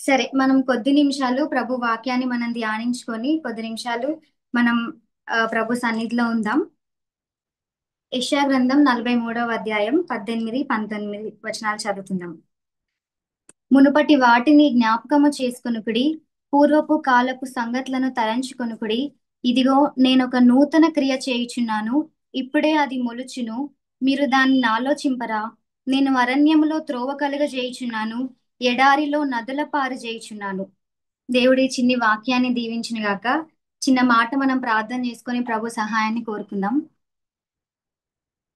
సరే, మనం కొద్ది నిమిషాలు ప్రభు వాక్యాన్ని మనం ధ్యానించుకొని కొద్ది నిమిషాలు మనం ప్రభు సన్నిధిలో ఉందాం. యెషయా గ్రంథం 43వ అధ్యాయం 18, 19 వచనాలు చదువుకుందాం. మునుపటి వాటిని జ్ఞాపకము చేసుకొనుకుడి, పూర్వపు కాలపు సంగతులను తలంచుకొనుకుడి. ఇదిగో నేనొక నూతన క్రియ చేయుచున్నాను, ఇప్పుడే అది మొలుచును, మీరు దాన్ని ఆలోచింపరా? నేను అరణ్యములో త్రోవ కలుగజేయుచున్నాను, ఎడారిలో నదుల పారు చేయుచున్నాను. దేవుడి చిన్ని వాక్యాన్ని దీవించిన గాక. చిన్న మాట మనం ప్రార్థన చేసుకొని ప్రభు సహాయాన్ని కోరుకుందాం.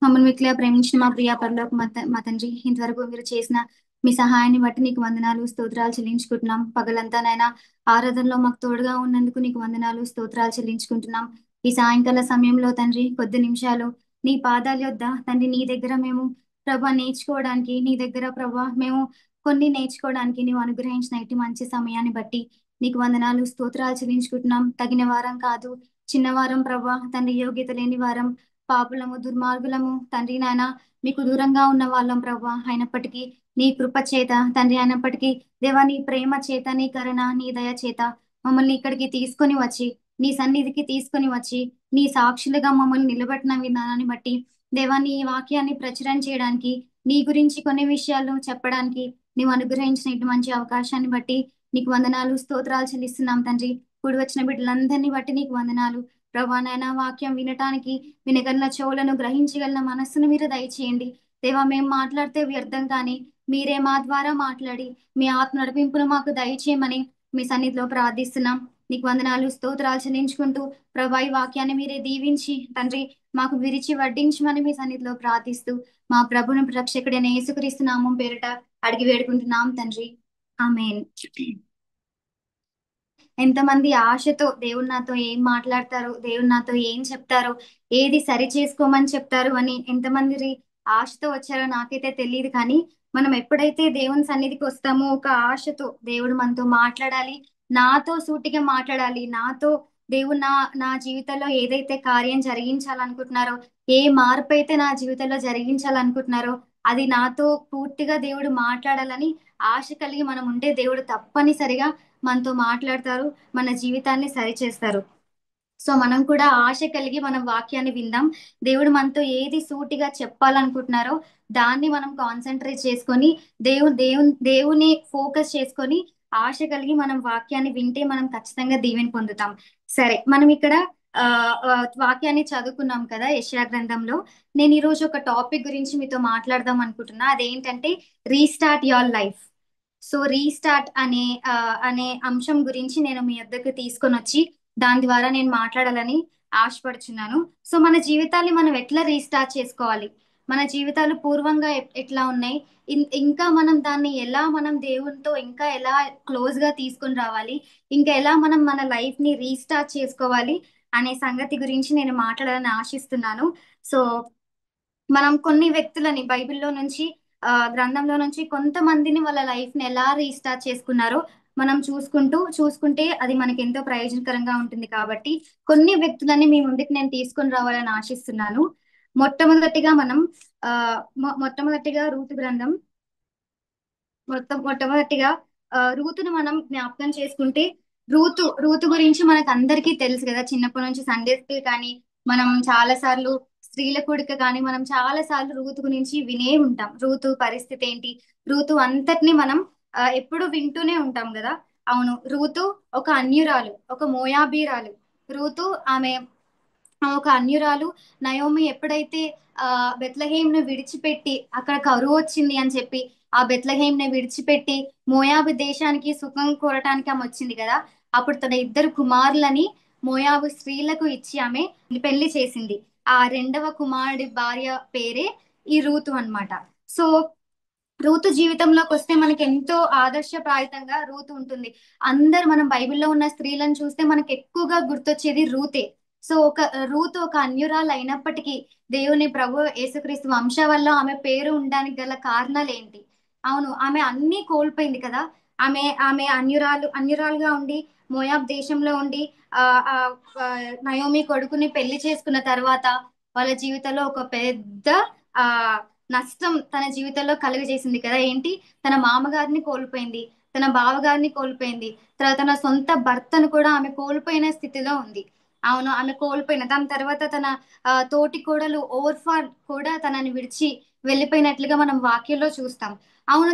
మమ్మల్ని మిక్కిలిగా ప్రేమించిన మా ప్రియ పరలోక మా తండ్రి, ఇంతవరకు మీరు చేసిన మీ సహాయాన్ని బట్టి నీకు వందనాలు స్తోత్రాలు చెల్లించుకుంటున్నాం. పగలంతా నైనా ఆరాధనలో మాకు తోడుగా ఉన్నందుకు నీకు వందనాలు స్తోత్రాలు చెల్లించుకుంటున్నాం. ఈ సాయంకాల సమయంలో తండ్రి కొద్ది నిమిషాలు నీ పాదాల యొద్ద తండ్రి నీ దగ్గర మేము ప్రభా నేర్చుకోవడానికి, నీ దగ్గర ప్రభా మేము కొన్ని నేర్చుకోవడానికి నీవు అనుగ్రహించిన ఇటు మంచి సమయాన్ని బట్టి నీకు వందనాలు స్తోత్రాలు చెల్లించుకుంటున్నాం. తగిన వారం కాదు, చిన్నవారం ప్రభా తండ్రి, యోగ్యత లేని వారం, పాపులము దుర్మార్గులము తండ్రి నాయన, మీకు దూరంగా ఉన్న వాళ్ళం ప్రభా. అయినప్పటికీ నీ కృప చేత తండ్రి, అయినప్పటికీ దేవా నీ ప్రేమ చేత, నీ కరుణ, నీ దయ చేత మమ్మల్ని ఇక్కడికి తీసుకొని వచ్చి, నీ సన్నిధికి తీసుకొని వచ్చి నీ సాక్షులుగా మమ్మల్ని నిలబెట్టిన విధానాన్ని బట్టి దేవా నీ వాక్యాన్ని ప్రచురం చేయడానికి, నీ గురించి కొన్ని విషయాలు చెప్పడానికి నీవు అనుగ్రహించిన ఇటు మంచి అవకాశాన్ని బట్టి నీకు వందనాలు స్తోత్రాలు చెల్లిస్తున్నాం తండ్రి. కూడి వచ్చిన బిడ్డలందరినీ బట్టి నీకు వందనాలు ప్రభా. నాయన వాక్యం వినటానికి వినగలిగిన చెవులను, గ్రహించగలిగిన మనస్సును మీరు దయచేయండి దేవా. మేము మాట్లాడితే వ్యర్థం కానీ మీరే మా ద్వారా మాట్లాడి మీ ఆత్మ నడిపింపును మాకు దయచేయమని మీ సన్నిధిలో ప్రార్థిస్తున్నాం. నీకు వందనాలు స్తోత్రాలు చెల్లించుకుంటూ ప్రభా ఈ వాక్యాన్ని మీరే దీవించి తండ్రి మాకు విరిచి వడ్డించమని మీ సన్నిధిలో ప్రార్థిస్తూ మా ప్రభుని రక్షకుడైన యేసుక్రీస్తు నామం పేరిట అడిగి వేడుకుంటున్నాం తండ్రి. ఆమేన్. ఎంతమంది ఆశతో దేవుడు నాతో ఏం మాట్లాడతారు, దేవుడు నాతో ఏం చెప్తారు, ఏది సరి చేసుకోమని చెప్తారు అని ఎంతమంది ఆశతో వచ్చారో నాకైతే తెలియదు. కానీ మనం ఎప్పుడైతే దేవుని సన్నిధికి వస్తామో ఒక ఆశతో, దేవుడు మనతో మాట్లాడాలి, నాతో సూటిగా మాట్లాడాలి, నాతో దేవుడు నా జీవితంలో ఏదైతే కార్యం జరిగించాలనుకుంటున్నారో, ఏ మార్పు అయితే నా జీవితంలో జరిగించాలనుకుంటున్నారో అది నాతో పూర్తిగా దేవుడు మాట్లాడాలని ఆశ కలిగి మనం ఉంటే దేవుడు తప్పనిసరిగా మనతో మాట్లాడతారు, మన జీవితాన్ని సరిచేస్తారు. సో మనం కూడా ఆశ కలిగి మనం వాక్యాన్ని విందాం. దేవుడు మనతో ఏది సూటిగా చెప్పాలనుకుంటున్నారో దాన్ని మనం కాన్సన్ట్రేట్ చేసుకొని దేవుని ఫోకస్ చేసుకొని ఆశ కలిగి మనం వాక్యాన్ని వింటే మనం ఖచ్చితంగా దీవెని పొందుతాం. సరే, మనం ఇక్కడ ఆ ఆ, వాక్యాన్ని చదువుకున్నాం కదా యెషయా గ్రంథంలో. నేను ఈ రోజు ఒక టాపిక్ గురించి మీతో మాట్లాడదాం అనుకుంటున్నా. అదేంటంటే restart your life. So restart అనే అంశం గురించి నేను మీ వద్దకు తీసుకొని వచ్చి దాని ద్వారా నేను మాట్లాడాలని ఆశపడుచున్నాను. సో మన జీవితాన్ని మనం ఎట్లా రీస్టార్ట్ చేసుకోవాలి, మన జీవితాలు పూర్వంగా ఎట్లా ఉన్నాయి, ఇంకా మనం దాన్ని ఎలా మనం దేవునితో ఇంకా ఎలా క్లోజ్ గా తీసుకొని రావాలి, ఇంకా ఎలా మనం మన లైఫ్ ని రీస్టార్ట్ చేసుకోవాలి అనే సంగతి గురించి నేను మాట్లాడాలని ఆశిస్తున్నాను. సో మనం కొన్ని వ్యక్తులని బైబిల్లో నుంచి, గ్రంథంలో నుంచి కొంతమందిని వాళ్ళ లైఫ్ ని ఎలా రీస్టార్ట్ చేసుకున్నారో మనం చూసుకుంటే అది మనకి ఎంతో ప్రయోజనకరంగా ఉంటుంది. కాబట్టి కొన్ని వ్యక్తులని మీ ముందుకు నేను తీసుకొని రావాలని ఆశిస్తున్నాను. మొట్టమొదటిగా మనం మొట్టమొదటిగా రూతు గ్రంథం, మొట్టమొదటిగా రూతును మనం జ్ఞాపకం చేసుకుంటే, రూతు గురించి మనకు అందరికీ తెలుసు కదా. చిన్నప్పటి నుంచి సండే స్కూల్ కానీ, మనం చాలా సార్లు స్త్రీల కూడిక కానీ మనం చాలా సార్లు రూతు గురించి వినే ఉంటాం. రూతు పరిస్థితి ఏంటి, రూతు అంతటిని మనం ఎప్పుడు వింటూనే ఉంటాం కదా. అవును, రూతు ఒక అన్యురాలు, ఒక మోయాబీరాలు. రూతు ఆమె ఒక అన్యురాలు. నయోమి ఎప్పుడైతే ఆ బెత్లహేంను విడిచిపెట్టి, అక్కడ కరువు వచ్చింది అని చెప్పి ఆ బెత్లహేంని విడిచిపెట్టి మోయాబు దేశానికి సుఖం కోరటానికి ఆమె వచ్చింది కదా. అప్పుడు తన ఇద్దరు కుమారులని మోయాబు స్త్రీలకు ఇచ్చి ఆమె పెళ్లి చేసింది. ఆ రెండవ కుమారుడి భార్య పేరే ఈ రూతు అన్నమాట. సో రూతు జీవితంలోకి వస్తే మనకి ఎంతో ఆదర్శప్రాయంగా రూతు ఉంటుంది. అందరు మనం బైబిల్లో ఉన్న స్త్రీలను చూస్తే మనకి ఎక్కువగా గుర్తొచ్చేది రూతే. సో రూతు ఒక అన్యురాలు అయినప్పటికీ దేవుని ప్రభు యేసుక్రీస్తు వంశావళిలో ఆమె పేరు ఉండడానికి గల కారణాలు ఏంటి? అవును, ఆమె అన్ని కోల్పోయింది కదా. ఆమె అన్యురాలుగా ఉండి మోయాబ్ దేశంలో ఉండి ఆ ఆ ఆ, నయోమి కొడుకుని పెళ్లి చేసుకున్న తర్వాత వాళ్ళ జీవితంలో ఒక పెద్ద ఆ నష్టం తన జీవితంలో కలుగజేసింది కదా. ఏంటి? తన మామగారిని కోల్పోయింది, తన బావగారిని కోల్పోయింది. తర్వాత తన సొంత భర్తను కూడా ఆమె కోల్పోయిన స్థితిలో ఉంది. అవును, ఆమె కోల్పోయిన దాని తర్వాత తన తోటి కోడలు ఓర్ఫా కూడా తనని విడిచి వెళ్ళిపోయినట్లుగా మనం వాక్యంలో చూస్తాం. అవును,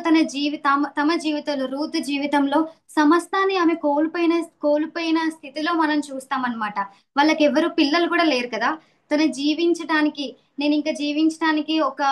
తమ జీవితంలో రూతు జీవితంలో సమస్తాన్ని ఆమె కోల్పోయిన స్థితిలో మనం చూస్తాం అన్నమాట. వాళ్ళకి ఎవరు పిల్లలు కూడా లేరు కదా. తను జీవించడానికి, నేను ఇంకా జీవించడానికి ఒక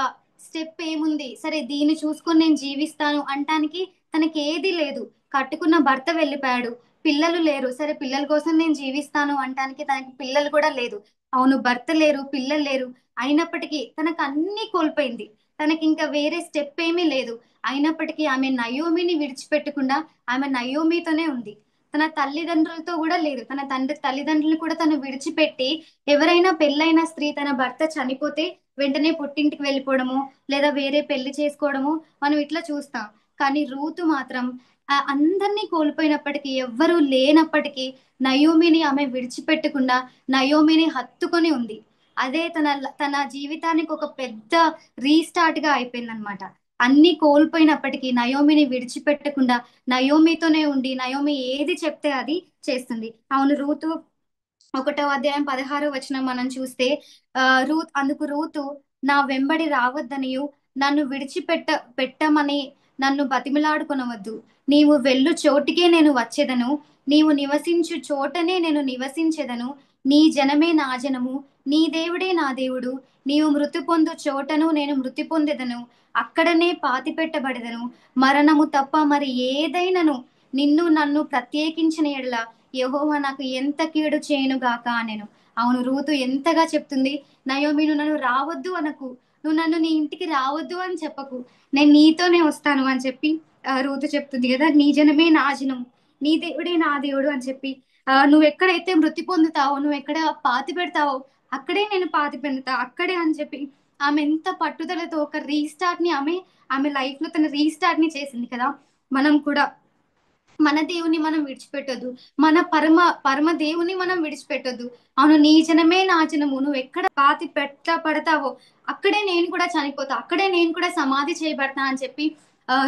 స్టెప్ ఏముంది, సరే దీన్ని చూసుకొని నేను జీవిస్తాను అంటానికి తనకి ఏది లేదు. కట్టుకున్న భర్త వెళ్ళిపోయాడు, పిల్లలు లేరు, సరే పిల్లల కోసం నేను జీవిస్తాను అంటానికి తనకి పిల్లలు కూడా లేదు. అవును, భర్త లేరు, పిల్లలు లేరు, అయినప్పటికీ తనకు అన్ని కోల్పోయింది. తనకి ఇంకా వేరే స్టెప్ ఏమీ లేదు. అయినప్పటికీ ఆమె నయోమిని విడిచిపెట్టకుండా ఆమె నయోమితోనే ఉంది. తన తల్లిదండ్రులతో కూడా లేదు. తన తల్లిదండ్రులు కూడా తను విడిచిపెట్టి, ఎవరైనా పెళ్ళైన స్త్రీ తన భర్త చనిపోతే వెంటనే పుట్టింటికి వెళ్ళిపోవడము, లేదా వేరే పెళ్లి చేసుకోవడము మనం ఇట్లా చూస్తాం. కానీ రూతు మాత్రం అందరినీ కోల్పోయినప్పటికీ, ఎవ్వరూ లేనప్పటికీ నయోమిని ఆమె విడిచిపెట్టకుండా నయోమిని హత్తుకొని ఉంది. అదే తన జీవితానికి ఒక పెద్ద రీస్టార్ట్ గా అయిపోయింది అనమాట. అన్ని కోల్పోయినప్పటికీ నయోమిని విడిచిపెట్టకుండా నయోమితోనే ఉండి, నయోమి ఏది చెప్తే అది చేస్తుంది. అవును, రూతు 1వ అధ్యాయం 16వ వచనం మనం చూస్తే, రూతు నా వెంబడి రావద్దనియు నన్ను పెట్టమని నన్ను బతిమిలాడుకొనవద్దు. నీవు వెళ్ళు చోటికే నేను వచ్చేదను, నీవు నివసించు చోటనే నేను నివసించెదను. నీ జనమే నా జనము, నీ దేవుడే నా దేవుడు. నీవు మృతి పొందు చోటను నేను మృతి పొందెదను, అక్కడనే పాతి పెట్టబడెదను. మరణము తప్ప మరి ఏదైనను నన్ను ప్రత్యేకించిన ఎడల యెహోవా నాకు ఎంత కీడు చేయను గాక అనెను. అవును, రూతు ఎంతగా చెప్తుంది, నయోమి నువ్వు నన్ను రావద్దు అనకు, నువ్వు నన్ను నీ ఇంటికి రావద్దు అని చెప్పకు, నేను నీతోనే వస్తాను అని చెప్పి రూతు చెప్తుంది కదా. నీ జనమే నా జనం, నీ దేవుడే నా దేవుడు అని చెప్పి, నువ్వు ఎక్కడైతే మృతి పొందుతావో, నువ్వు ఎక్కడ పాతి పెడతావో అక్కడే నేను పాతి పెడతా, అక్కడే అని చెప్పి ఆమె ఎంత పట్టుదలతో ఒక రీస్టార్ట్ ని ఆమె లైఫ్ లో తన రీస్టార్ట్ ని చేసింది కదా. మనం కూడా మన దేవుని మనం విడిచిపెట్టొద్దు, మన పరమ దేవుని మనం విడిచిపెట్టొద్దు. అవును, నీ జనమే నా జనము, నువ్వు ఎక్కడ పడతావో అక్కడే నేను కూడా చనిపోతా, అక్కడే నేను కూడా సమాధి చేయబడతా అని చెప్పి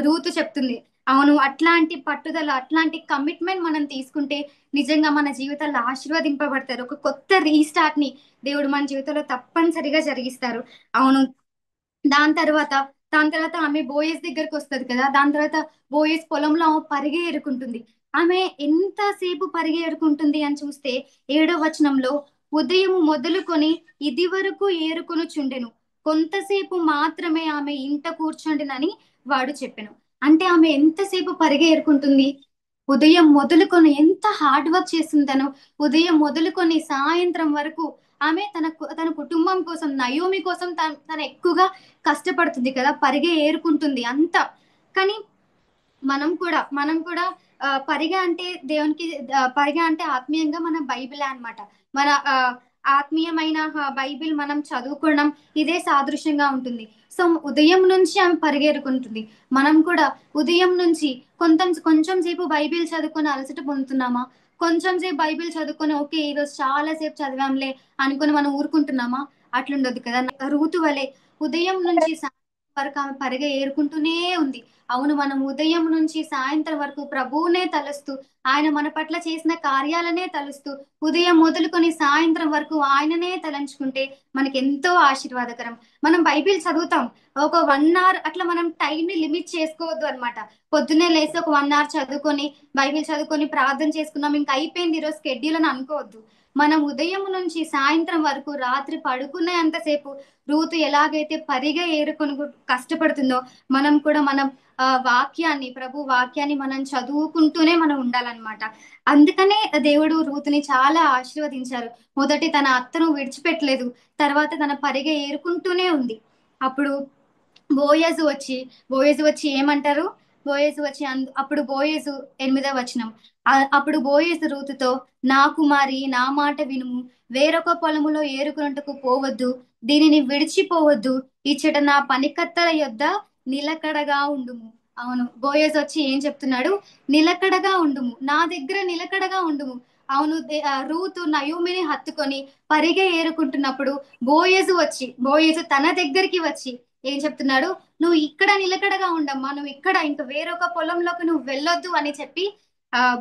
రూతు చెప్తుంది. అవును, అట్లాంటి పట్టుదల, అట్లాంటి కమిట్మెంట్ మనం తీసుకుంటే నిజంగా మన జీవితాల్లో ఆశీర్వదింపబడతారు. ఒక కొత్త రీస్టార్ట్ ని దేవుడు మన జీవితంలో తప్పనిసరిగా జరిగిస్తారు. అవును, దాని తర్వాత ఆమె బోయస్ దగ్గరకు వస్తుంది కదా. దాని తర్వాత బోయస్ పొలంలో పరిగె ఏరుకుంటుంది. ఆమె ఎంతసేపు పరిగె ఏరుకుంటుంది అని చూస్తే 7వ వచనంలో, ఉదయము మొదలుకొని ఇది వరకు ఏరుకొని చుండెను, కొంతసేపు మాత్రమే ఆమె ఇంట కూర్చుండినని వాడు చెప్పెను. అంటే ఆమె ఎంతసేపు పరిగె ఏరుకుంటుంది, ఉదయం మొదలుకొని ఎంత హార్డ్ వర్క్ చేస్తుంది తను. ఉదయం మొదలుకొని సాయంత్రం వరకు ఆమె తన కుటుంబం కోసం, నయోమి కోసం తను ఎక్కువగా కష్టపడుతుంది కదా, పరిగె ఏరుకుంటుంది అంతా. కానీ మనం కూడా పరిగె అంటే దేవునికి, పరిగె అంటే ఆత్మీయంగా మన బైబిల్ అన్నమాట. మన ఆత్మీయమైన బైబిల్ మనం చదువుకోవడం ఇదే సాదృశ్యంగా ఉంటుంది. సో ఉదయం నుంచి ఆమె పరిగెరుకుంటుంది. మనం కూడా ఉదయం నుంచి కొంచెం సేపు బైబిల్ చదువుకొని అలసట పొందుతున్నామా? కొంచెం సేపు బైబిల్ చదువుకొని ఓకే ఈరోజు చాలా సేపు చదివాంలే అనుకుని మనం ఊరుకుంటున్నామా? అట్లుండదు కదా. రూతు వలె ఉదయం నుంచి సాయంత్రం వరకు ఆమె పరిగె ఏరుకుంటూనే ఉంది. అవును, మనం ఉదయం నుంచి సాయంత్రం వరకు ప్రభువునే తలుస్తూ, ఆయన మన పట్ల చేసిన కార్యాలనే తలుస్తూ, ఉదయం మొదలుకొని సాయంత్రం వరకు ఆయననే తలంచుకుంటే మనకి ఎంతో ఆశీర్వాదకరం. మనం బైబిల్ చదువుతాం, ఒక 1 అవర్ అట్లా మనం టైం ని లిమిట్ చేసుకోవద్దు అనమాట. పొద్దున్నే లేసి ఒక 1 అవర్ చదువుకొని, బైబిల్ చదువుకొని ప్రార్థన చేసుకున్నాం ఇంకా అయిపోయింది ఈరోజు షెడ్యూల్ అని అనుకోవద్దు. మనం ఉదయం నుంచి సాయంత్రం వరకు, రాత్రి పడుకునే అంతసేపు రూతు ఎలాగైతే పరిగె ఏరుకొని కష్టపడుతుందో, మనం కూడా ప్రభు వాక్యాన్ని మనం చదువుకుంటూనే మనం ఉండాలన్నమాట. అందుకనే దేవుడు రూతుని చాలా ఆశీర్వదించారు. మొదటి తన అత్తను విడిచిపెట్టలేదు, తర్వాత తన పరిగె ఏరుకుంటూనే ఉంది. అప్పుడు బోయజు వచ్చి ఏమంటారు, అప్పుడు బోయజు 8వ వచనం, అప్పుడు బోయజు రూతుతో, నా కుమారి నా మాట వినుము, వేరొక పొలములో ఏరుకున్నట్టుకు పోవద్దు, దీనిని విడిచిపోవద్దు, ఇచ్చట నా పనికత్తెల యొద్ద నిలకడగా ఉండుము. అవును, బోయజ్ వచ్చి ఏం చెప్తున్నాడు, నిలకడగా ఉండుము, నా దగ్గర నిలకడగా ఉండుము. అవును, రూతు నయోమిని హత్తుకొని పరిగె ఏరుకుంటున్నప్పుడు బోయజు తన దగ్గరికి వచ్చి ఏం చెప్తున్నాడు? నువ్వు ఇక్కడ నిలకడగా ఉండమ్మా, నువ్వు ఇక్కడ ఇంకా వేరొక పొలంలోకి నువ్వు వెళ్ళొద్దు అని చెప్పి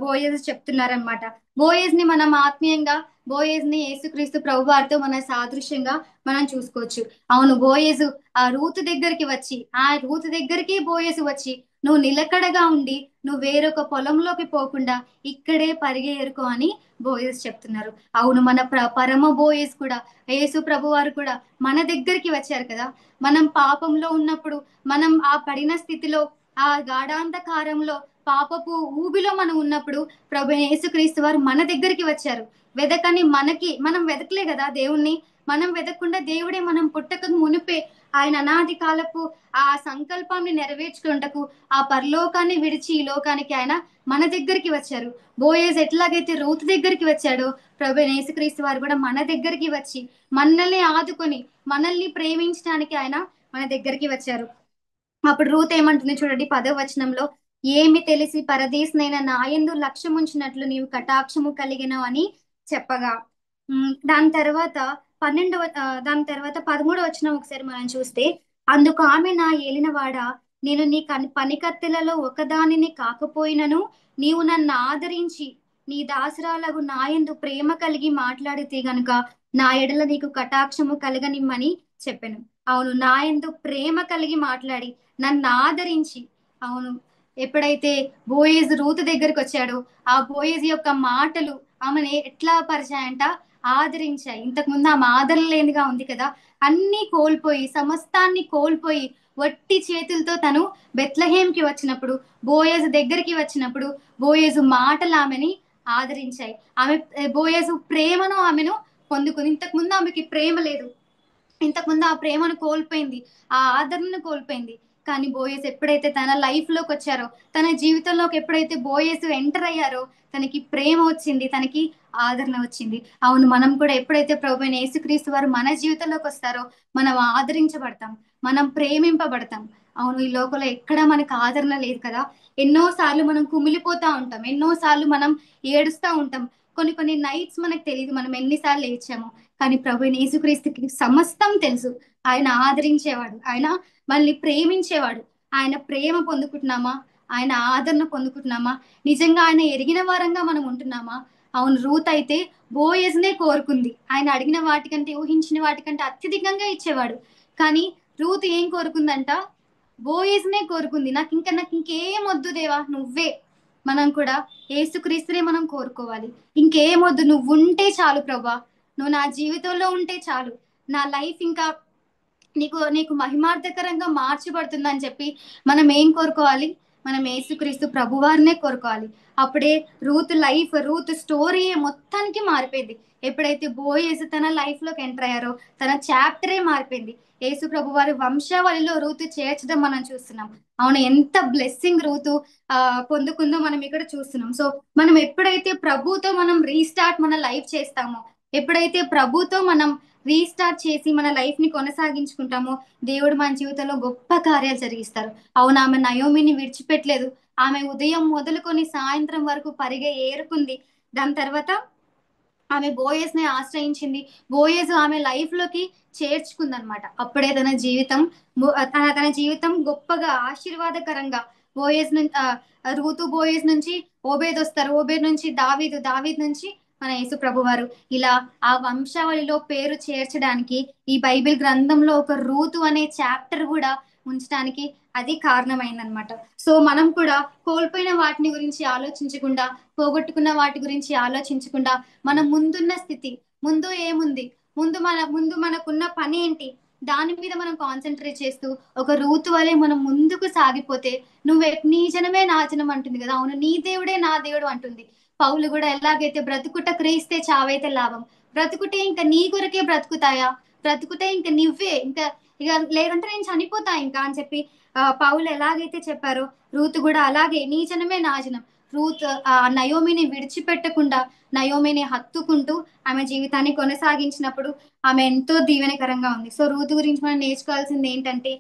బోయజ్ చెప్తున్నారనమాట. బోయజ్ ని మనం ఆత్మీయంగా, బోయజ్ ని యేసుక్రీస్తు ప్రభు వారితో మన సాదృశ్యంగా మనం చూసుకోవచ్చు. అవును, బోయజు ఆ రూతు దగ్గరికి వచ్చి, ఆ రూతు దగ్గరికి బోయజు వచ్చి, నువ్వు నిలకడగా ఉండి నువ్వు వేరొక పొలంలోకి పోకుండా ఇక్కడే పరిగెరుకో అని బోయస్ చెప్తున్నారు. అవును, మన పరమ బోయస్ కూడా, యేసు ప్రభు వారు కూడా మన దగ్గరికి వచ్చారు కదా. మనం పాపంలో ఉన్నప్పుడు, మనం ఆ పడిన స్థితిలో, ఆ గాఢాంధకారంలో, పాపపు ఊబిలో మనం ఉన్నప్పుడు ప్రభు యేసుక్రీస్తు వారు మన దగ్గరికి వచ్చారు. వెదకని మనకి, మనం వెదకలే కదా దేవుణ్ణి. మనం వెదకకుండా దేవుడే మనం పుట్టక మునిపే ఆయన అనాది కాలపు ఆ సంకల్పాన్ని నెరవేర్చుకుంటకు ఆ పరలోకాన్ని విడిచి ఈ లోకానికి ఆయన మన దగ్గరికి వచ్చారు. బోయేజ్ ఎట్లాగైతే రూతు దగ్గరికి వచ్చాడో, ప్రభు యేసుక్రీస్తు వారు కూడా మన దగ్గరికి వచ్చి మనల్ని ఆదుకొని మనల్ని ప్రేమించడానికి ఆయన మన దగ్గరికి వచ్చారు. అప్పుడు రూత్ ఏమంటుంది చూడండి, 10వ వచనంలో, ఏమి తెలిసి పరదేశనైన నాయందు లక్ష్యముంచినట్లు నీవు కటాక్షము కలిగినవు అని చెప్పగా. దాని తర్వాత 13వ వచనం ఒకసారి మనం చూస్తే, అందుకు ఆమె, నా ఏలినవాడా, నేను నీ పనికత్తెలలో ఒకదానిని కాకపోయినను నీవు నన్ను ఆదరించి నీ దాసురాలగు నాయందు ప్రేమ కలిగి మాట్లాడితే గనుక నా ఎడల నీకు కటాక్షము కలగనిమ్మని చెప్పాను. అవును, నాయందు ప్రేమ కలిగి మాట్లాడి నన్ను ఆదరించి, అవును, ఎప్పుడైతే బోయేజ్ రూతు దగ్గరికి వచ్చాడో ఆ బోయేజ్ యొక్క మాటలు ఆమెను ఎట్లా పరిచాయంట, ఆదరించాయి. ఇంతకు ముందు ఆమె ఆదరణ లేనిగా ఉంది కదా, అన్ని కోల్పోయి, సమస్తాన్ని కోల్పోయి వట్టి చేతులతో తను బెత్లహేంకి వచ్చినప్పుడు, బోయేజు దగ్గరికి వచ్చినప్పుడు బోయేజు మాటలు ఆమెని ఆదరించాయి. ఆమె బోయేజు ప్రేమను ఆమెను పొందుకుంది. ఇంతకు ముందు ఆమెకి ప్రేమ లేదు, ఇంతకుముందు ఆ ప్రేమను కోల్పోయింది, ఆ ఆదరణను కోల్పోయింది. కానీ బోయేస్ ఎప్పుడైతే తన లైఫ్ లోకి వచ్చారో, తన జీవితంలోకి ఎప్పుడైతే బోయేస్ ఎంటర్ అయ్యారో, తనకి ప్రేమ వచ్చింది, తనకి ఆదరణ వచ్చింది. అవును, మనం కూడా ఎప్పుడైతే ప్రభువైన యేసుక్రీస్తు వారు మన జీవితంలోకి వస్తారో మనం ఆదరించబడతాం, మనం ప్రేమింపబడతాం. అవును, ఈ లోకంలో ఎక్కడ మనకు ఆదరణ లేదు కదా. ఎన్నోసార్లు మనం కుమిలిపోతా ఉంటాం, ఎన్నోసార్లు మనం ఏడుస్తూ ఉంటాం. కొన్ని కొన్ని నైట్స్ మనకు తెలియదు మనం ఎన్నిసార్లు ఏడ్చామో. కానీ ప్రభు యేసుక్రీస్తుకి సమస్తం తెలుసు. ఆయన ఆదరించేవాడు, ఆయన మనల్ని ప్రేమించేవాడు. ఆయన ప్రేమ పొందుకుంటున్నామా? ఆయన ఆదరణ పొందుకుంటున్నామా? నిజంగా ఆయన ఎరిగిన వారంగా మనం ఉంటున్నామా? అవును, రూత్ అయితే బోయజ్నే కోరుకుంది. ఆయన అడిగిన వాటికంటే, ఊహించిన వాటికంటే అత్యధికంగా ఇచ్చేవాడు. కానీ రూత్ ఏం కోరుకుందంట? బోయజ్నే కోరుకుంది. నాకు ఇంకేం వద్దు దేవా, నువ్వే. మనం కూడా ఏసుక్రీస్తునే మనం కోరుకోవాలి. ఇంకేం వద్దు, నువ్వు ఉంటే చాలు ప్రభా, నువ్వు నా జీవితంలో ఉంటే చాలు, నా లైఫ్ ఇంకా నీకు నీకు మహిమార్థకరంగా మార్చబడుతుందని చెప్పి మనం ఏం కోరుకోవాలి? మనం యేసుక్రీస్తు ప్రభువారినే కోరుకోవాలి. అప్పుడే రూత్ లైఫ్, రూత్ స్టోరీ మొత్తానికి మారిపోయింది. ఎప్పుడైతే బోయేసు తన లైఫ్ లోకి ఎంటర్ అయ్యారో తన చాప్టరే మారిపోయింది. యేసు ప్రభు వారి వంశావళిలో రూతు చేర్చడం మనం చూస్తున్నాం. అవును, ఎంత బ్లెస్సింగ్ రూతు పొందుకుందో మనం ఇక్కడ చూస్తున్నాం. సో మనం ఎప్పుడైతే ప్రభుతో మనం రీస్టార్ట్ మన లైఫ్ చేస్తామో, ఎప్పుడైతే ప్రభుతో మనం రీస్టార్ట్ చేసి మన లైఫ్ ని కొనసాగించుకుంటామో, దేవుడు మన జీవితంలో గొప్ప కార్యాలు జరిగిస్తారు. అవును, ఆమె నయోమిని విడిచిపెట్టలేదు. ఆమె ఉదయం మొదలుకొని సాయంత్రం వరకు పరిగె ఏరుకుంది. దాని తర్వాత ఆమె బోయస్ ని ఆశ్రయించింది. బోయస్ ఆమె లైఫ్ లోకి చేర్చుకుందనమాట. అప్పుడే తన జీవితం తన జీవితం గొప్పగా ఆశీర్వాదకరంగా, బోయస్ నుంచి రూతు బోయస్ నుంచి ఓబేద్ వస్తారు, ఓబేద్ నుంచి దావీదు, దావీద్ నుంచి మన యేసు ప్రభు వారు. ఇలా ఆ వంశావళిలో పేరు చేర్చడానికి ఈ బైబిల్ గ్రంథంలో ఒక రూతు అనే చాప్టర్ కూడా ఉంచడానికి అది కారణమైందనమాట. సో మనం కూడా కోల్పోయిన వాటిని గురించి ఆలోచించకుండా, పోగొట్టుకున్న వాటి గురించి ఆలోచించకుండా, మన ముందున్న స్థితి, ముందు ఏముంది, ముందు మనకున్న పని ఏంటి, దాని మీద మనం కాన్సన్ట్రేట్ చేస్తూ ఒక రూతు వలె మనం ముందుకు సాగిపోతే, నీ జనమే నా జనం అంటుంది కదా. అవును, నీ దేవుడే నా దేవుడు అంటుంది. పౌలు కూడా ఎలాగైతే బ్రతుకుట క్రీస్తే చావైతే లాభం, బ్రతుకుటే ఇంకా నీ కొరకే బ్రతుకుతాయా, బ్రతుకుతే ఇంకా నువ్వే ఇంకా, ఇక లేదంటే నేను చనిపోతా ఇంకా అని చెప్పి పౌలు ఎలాగైతే చెప్పారో, రూతు కూడా అలాగే నీ జనమే నా జనం. రూత్ ఆ నయోమిని విడిచిపెట్టకుండా, నయోమిని హత్తుకుంటూ ఆమె జీవితాన్ని కొనసాగించినప్పుడు ఆమె ఎంతో దీవెనకరంగా ఉంది. సో రూతు గురించి మనం నేర్చుకోవాల్సింది ఏంటంటే,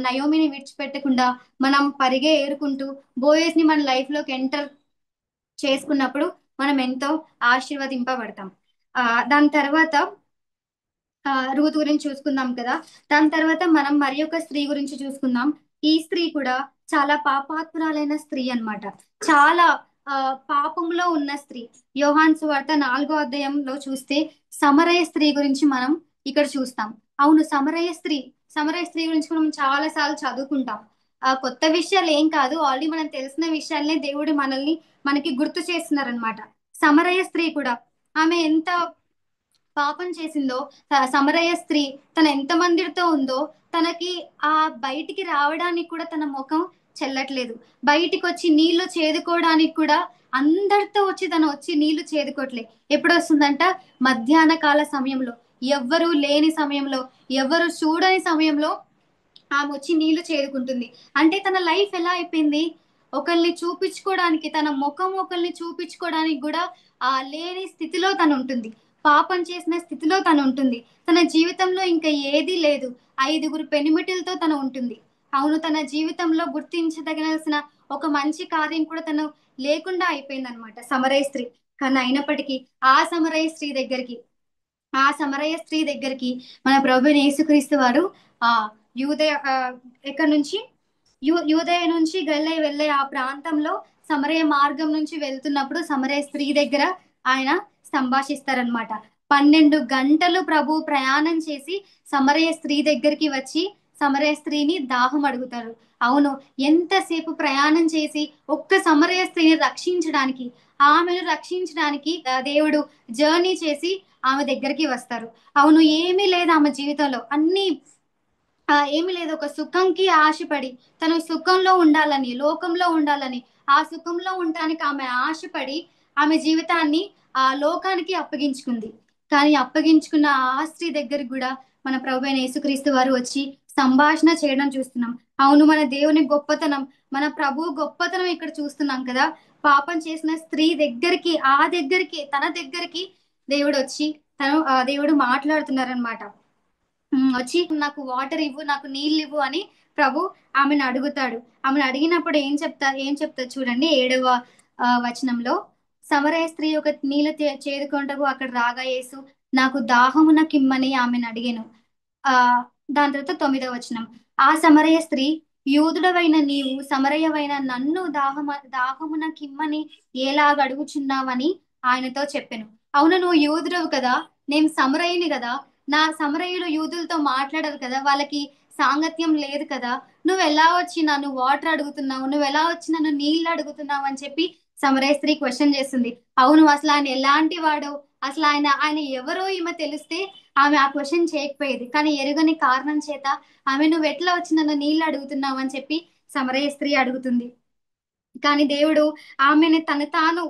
నయోమిని విడిచిపెట్టకుండా మనం పరిగే ఏరుకుంటూ బోయేస్ ని మన లైఫ్ లోకి ఎంటర్ చేసుకున్నప్పుడు మనం ఎంతో ఆశీర్వదింపబడతాం. దాని తర్వాత రూతు గురించి చూసుకుందాం కదా. దాని తర్వాత మనం మరి ఒక స్త్రీ గురించి చూసుకుందాం. ఈ స్త్రీ కూడా చాలా పాపాత్మురాలైన స్త్రీ అన్నమాట. చాలా ఆ పాపంలో ఉన్న స్త్రీ. యోహాన్ సువార్త 4వ అధ్యాయంలో చూస్తే సమరయ స్త్రీ గురించి మనం ఇక్కడ చూస్తాం. అవును, సమరయ స్త్రీ గురించి మనం చాలా సార్లు చదువుకుంటాం. కొత్త విషయాలు ఏం కాదు, ఆల్రెడీ మనం తెలిసిన విషయాలనే దేవుడు మనకి గుర్తు చేస్తున్నారనమాట. సమరయ స్త్రీ కూడా ఆమె ఎంత పాపం చేసిందో, సమరయ స్త్రీ తన ఎంత మందితో ఉందో, తనకి ఆ బయటికి రావడానికి కూడా తన ముఖం చెల్లట్లేదు. బయటికి వచ్చి నీళ్లు చేదుకోవడానికి కూడా అందరితో వచ్చి తను వచ్చి నీళ్లు చేదుకోవట్లే. ఎప్పుడు వస్తుందంట? మధ్యాహ్న కాల సమయంలో, ఎవ్వరూ లేని సమయంలో, ఎవ్వరు చూడని సమయంలో ఆమె వచ్చి నీళ్లు చేదుకుంటుంది. అంటే తన లైఫ్ ఎలా అయిపోయింది? ఒకరిని చూపించుకోవడానికి, తన ముఖం ఒకరిని చూపించుకోవడానికి కూడా లేని స్థితిలో తను ఉంటుంది. పాపం చేసిన స్థితిలో తను ఉంటుంది. తన జీవితంలో ఇంకా ఏదీ లేదు. 5గురు పెనిమిటిలతో తను ఉంటుంది. అవును, తన జీవితంలో గుర్తించదగిన ఒక మంచి కార్యం కూడా తను లేకుండా అయిపోయింది అనమాట సమరయ స్త్రీ. కానీ అయినప్పటికీ ఆ సమరయ స్త్రీ దగ్గరికి ఆ సమరయ స్త్రీ దగ్గరికి మన ప్రభు యేసుక్రీస్తు వారు ఆ యూదయ ఎక్కడి నుంచి యూదయ నుంచి వెళ్ళే ఆ ప్రాంతంలో సమరయ మార్గం నుంచి వెళ్తున్నప్పుడు సమరయ స్త్రీ దగ్గర ఆయన సంభాషిస్తారనమాట. 12 గంటలు ప్రభు ప్రయాణం చేసి సమరయ స్త్రీ దగ్గరికి వచ్చి సమరయ స్త్రీని దాహం అడుగుతారు. అవును, ఎంతసేపు ప్రయాణం చేసి ఒక్క సమరయ స్త్రీని రక్షించడానికి, ఆమెను రక్షించడానికి దేవుడు జర్నీ చేసి ఆమె దగ్గరికి వస్తారు. అవును, ఏమీ లేదు ఆమె జీవితంలో, అన్ని ఏమీ లేదు. ఒక సుఖంకి ఆశపడి, తను సుఖంలో ఉండాలని, లోకంలో ఉండాలని, ఆ సుఖంలో ఉండటానికి ఆమె ఆశపడి ఆమె జీవితాన్ని ఆ లోకానికి అప్పగించుకుంది. కానీ అప్పగించుకున్న ఆ స్త్రీ దగ్గరికి కూడా మన ప్రభు అయిన యేసుక్రీస్తు వారు వచ్చి సంభాషణ చేయడం చూస్తున్నాం. అవును, మన దేవుని గొప్పతనం, మన ప్రభు గొప్పతనం ఇక్కడ చూస్తున్నాం కదా. పాపం చేసిన స్త్రీ దగ్గరికి, తన దగ్గరికి దేవుడు వచ్చి దేవుడు మాట్లాడుతున్నారనమాట. వచ్చి నాకు వాటర్ ఇవ్వు, నాకు నీళ్ళు ఇవ్వు అని ప్రభు ఆమెను అడుగుతాడు. ఆమెను అడిగినప్పుడు ఏం చెప్తా చూడండి. 7వ వచనంలో, సమరయ స్త్రీ ఒక నీళ్లు చేదుకొంటకు అక్కడ రాగా యేసు నాకు దాహమునకిమ్మని ఆమెను అడిగాను. ఆ దాని తర్వాత 9వ వచనం, ఆ సమరయ స్త్రీ, యూదుడవైన నీవు సమరయవైన నన్ను దాహమునకిమ్మని ఏలాగ అడుగుచున్నావని ఆయనతో చెప్పెను. అవును, నువ్వు యూదుడవు కదా, నేను సమరయుని కదా, నా సమరయులు యూదులతో మాట్లాడరు కదా, వాళ్ళకి సాంగత్యం లేదు కదా, నువ్వు ఎలా వచ్చి నన్ను వాటర్ అడుగుతున్నావు, నువ్వు ఎలా వచ్చి నన్ను నీళ్ళు అడుగుతున్నావు అని చెప్పి సమరయ స్త్రీ క్వశ్చన్ చేస్తుంది. అవును, అసలు ఆయన ఎలాంటి వాడో, అసలు ఆయన ఎవరో ఈమె తెలిస్తే ఆమె ఆ క్వశ్చన్ చేయకపోయేది. కానీ ఎరుగని కారణం చేత ఆమె నువ్వు ఎట్లా వచ్చి నన్ను నీళ్ళు అడుగుతున్నావు అని చెప్పి సమరయ స్త్రీ అడుగుతుంది. కానీ దేవుడు ఆమెను తాను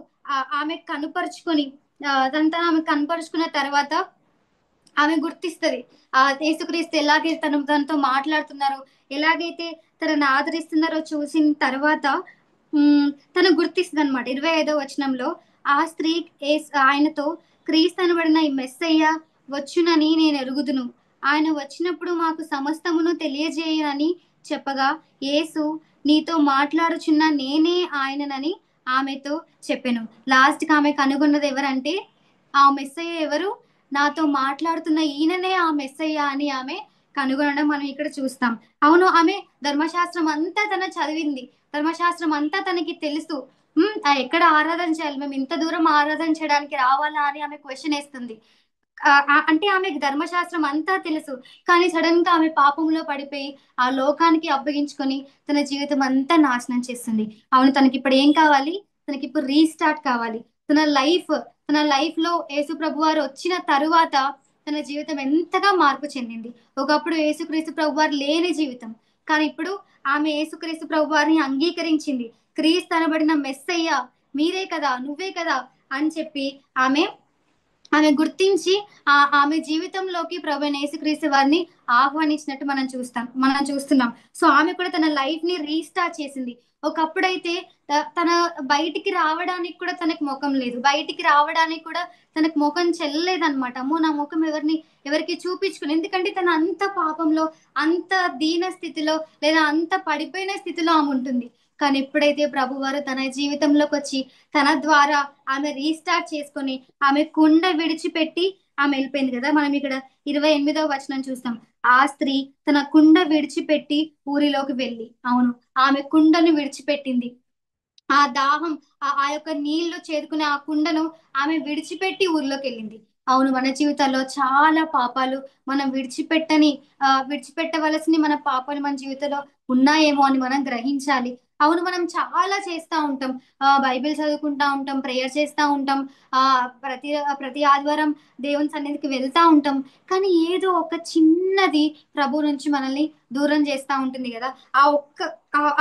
ఆమె కనుపరుచుకొని ఆమె కనపరుచుకున్న తర్వాత ఆమె గుర్తిస్తుంది. యేసుక్రీస్తు ఎలాగైతే తనతో మాట్లాడుతున్నారో, ఎలాగైతే తనను ఆదరిస్తున్నారో చూసిన తర్వాత తను గుర్తిస్తుంది అనమాట. 25వ వచనంలో, ఆ స్త్రీ ఆయనతో, క్రీస్తు అనబడిన ఈ మెస్సయ్య వచ్చునని నేను ఎరుగుదును, ఆయన వచ్చినప్పుడు మాకు సమస్తమును తెలియజేయనని చెప్పగా, యేసు నీతో మాట్లాడుచున్న నేనే ఆయననని ఆమెతో చెప్పెను. లాస్ట్కి ఆమె కనుగొన్నది ఎవరంటే, ఆ మెస్సయ్య ఎవరు, నాతో మాట్లాడుతున్న ఈయననే ఆ మెస్సయ్య అని ఆమె కనుగొనడం మనం ఇక్కడ చూస్తాం. అవును, ఆమె ధర్మశాస్త్రం అంతా తన చదివింది, ధర్మశాస్త్రం అంతా తనకి తెలుసు. ఎక్కడ ఆరాధన చేయాలి, మేము ఇంత దూరం ఆరాధన చేయడానికి రావాలా అని ఆమె క్వశ్చన్ వేస్తుంది. అంటే ఆమెకు ధర్మశాస్త్రం అంతా తెలుసు. కానీ సడన్ గా ఆమె పాపంలో పడిపోయి ఆ లోకానికి అప్పగించుకొని తన జీవితం అంతా నాశనం చేస్తుంది. అవును, తనకి ఇప్పుడు ఏం కావాలి? తనకి ఇప్పుడు రీస్టార్ట్ కావాలి. తన లైఫ్ లో యేసు ప్రభు వారు వచ్చిన తరువాత తన జీవితం ఎంతగా మార్పు చెందింది. ఒకప్పుడు యేసుక్రీస్తు ప్రభు వారు లేని జీవితం, కానీ ఇప్పుడు ఆమె యేసుక్రీస్తు ప్రభు వారిని అంగీకరించింది. క్రీస్తు అనబడిన మెస్సయ్య మీరే కదా, నువ్వే కదా అని చెప్పి ఆమె ఆమె గుర్తించి ఆమె జీవితంలోకి ప్రభువైన యేసుక్రీస్తు వారిని ఆహ్వానించినట్టు మనం చూస్తున్నాం. సో ఆమె కూడా తన లైఫ్ ని రీస్టార్ట్ చేసింది. ఒకప్పుడైతే తన బయటికి రావడానికి కూడా తనకు ముఖం లేదు, బయటికి రావడానికి కూడా తనకు ముఖం చెల్లలేదన్నమాట. అమ్మో, నా ముఖం ఎవరికి చూపించుకుని, ఎందుకంటే తన అంత పాపంలో, అంత దీన స్థితిలో, లేదా అంత పడిపోయిన స్థితిలో ఆమె ఉంటుంది. కానీ ఎప్పుడైతే ప్రభువారు తన జీవితంలోకి వచ్చి తన ద్వారా ఆమె రీస్టార్ట్ చేసుకొని ఆమె కుండ విడిచిపెట్టి ఆమె వెళ్ళిపోయింది కదా. మనం ఇక్కడ 28వ వచనం చూస్తాం. ఆ స్త్రీ తన కుండ విడిచిపెట్టి ఊరిలోకి వెళ్ళి, అవును, ఆమె కుండను విడిచిపెట్టింది. ఆ దాహం, ఆ యొక్క నీళ్లు చేదుకునే ఆ కుండను ఆమె విడిచిపెట్టి ఊర్లోకి వెళ్ళింది. అవును, మన జీవితాల్లో చాలా పాపాలు మనం విడిచిపెట్టవలసిన మన పాపాలు మన జీవితంలో ఉన్నాయేమో అని మనం గ్రహించాలి. అవును, మనం చాలా చేస్తా ఉంటాం. బైబిల్ చదువుకుంటా ఉంటాం, ప్రేయర్ చేస్తా ఉంటాం, ఆ ప్రతి ప్రతి ఆదివారం దేవుని సన్నిధికి వెళ్తా ఉంటాం. కానీ ఏదో ఒక చిన్నది ప్రభు నుంచి మనల్ని దూరం చేస్తా ఉంటుంది కదా. ఆ ఒక్క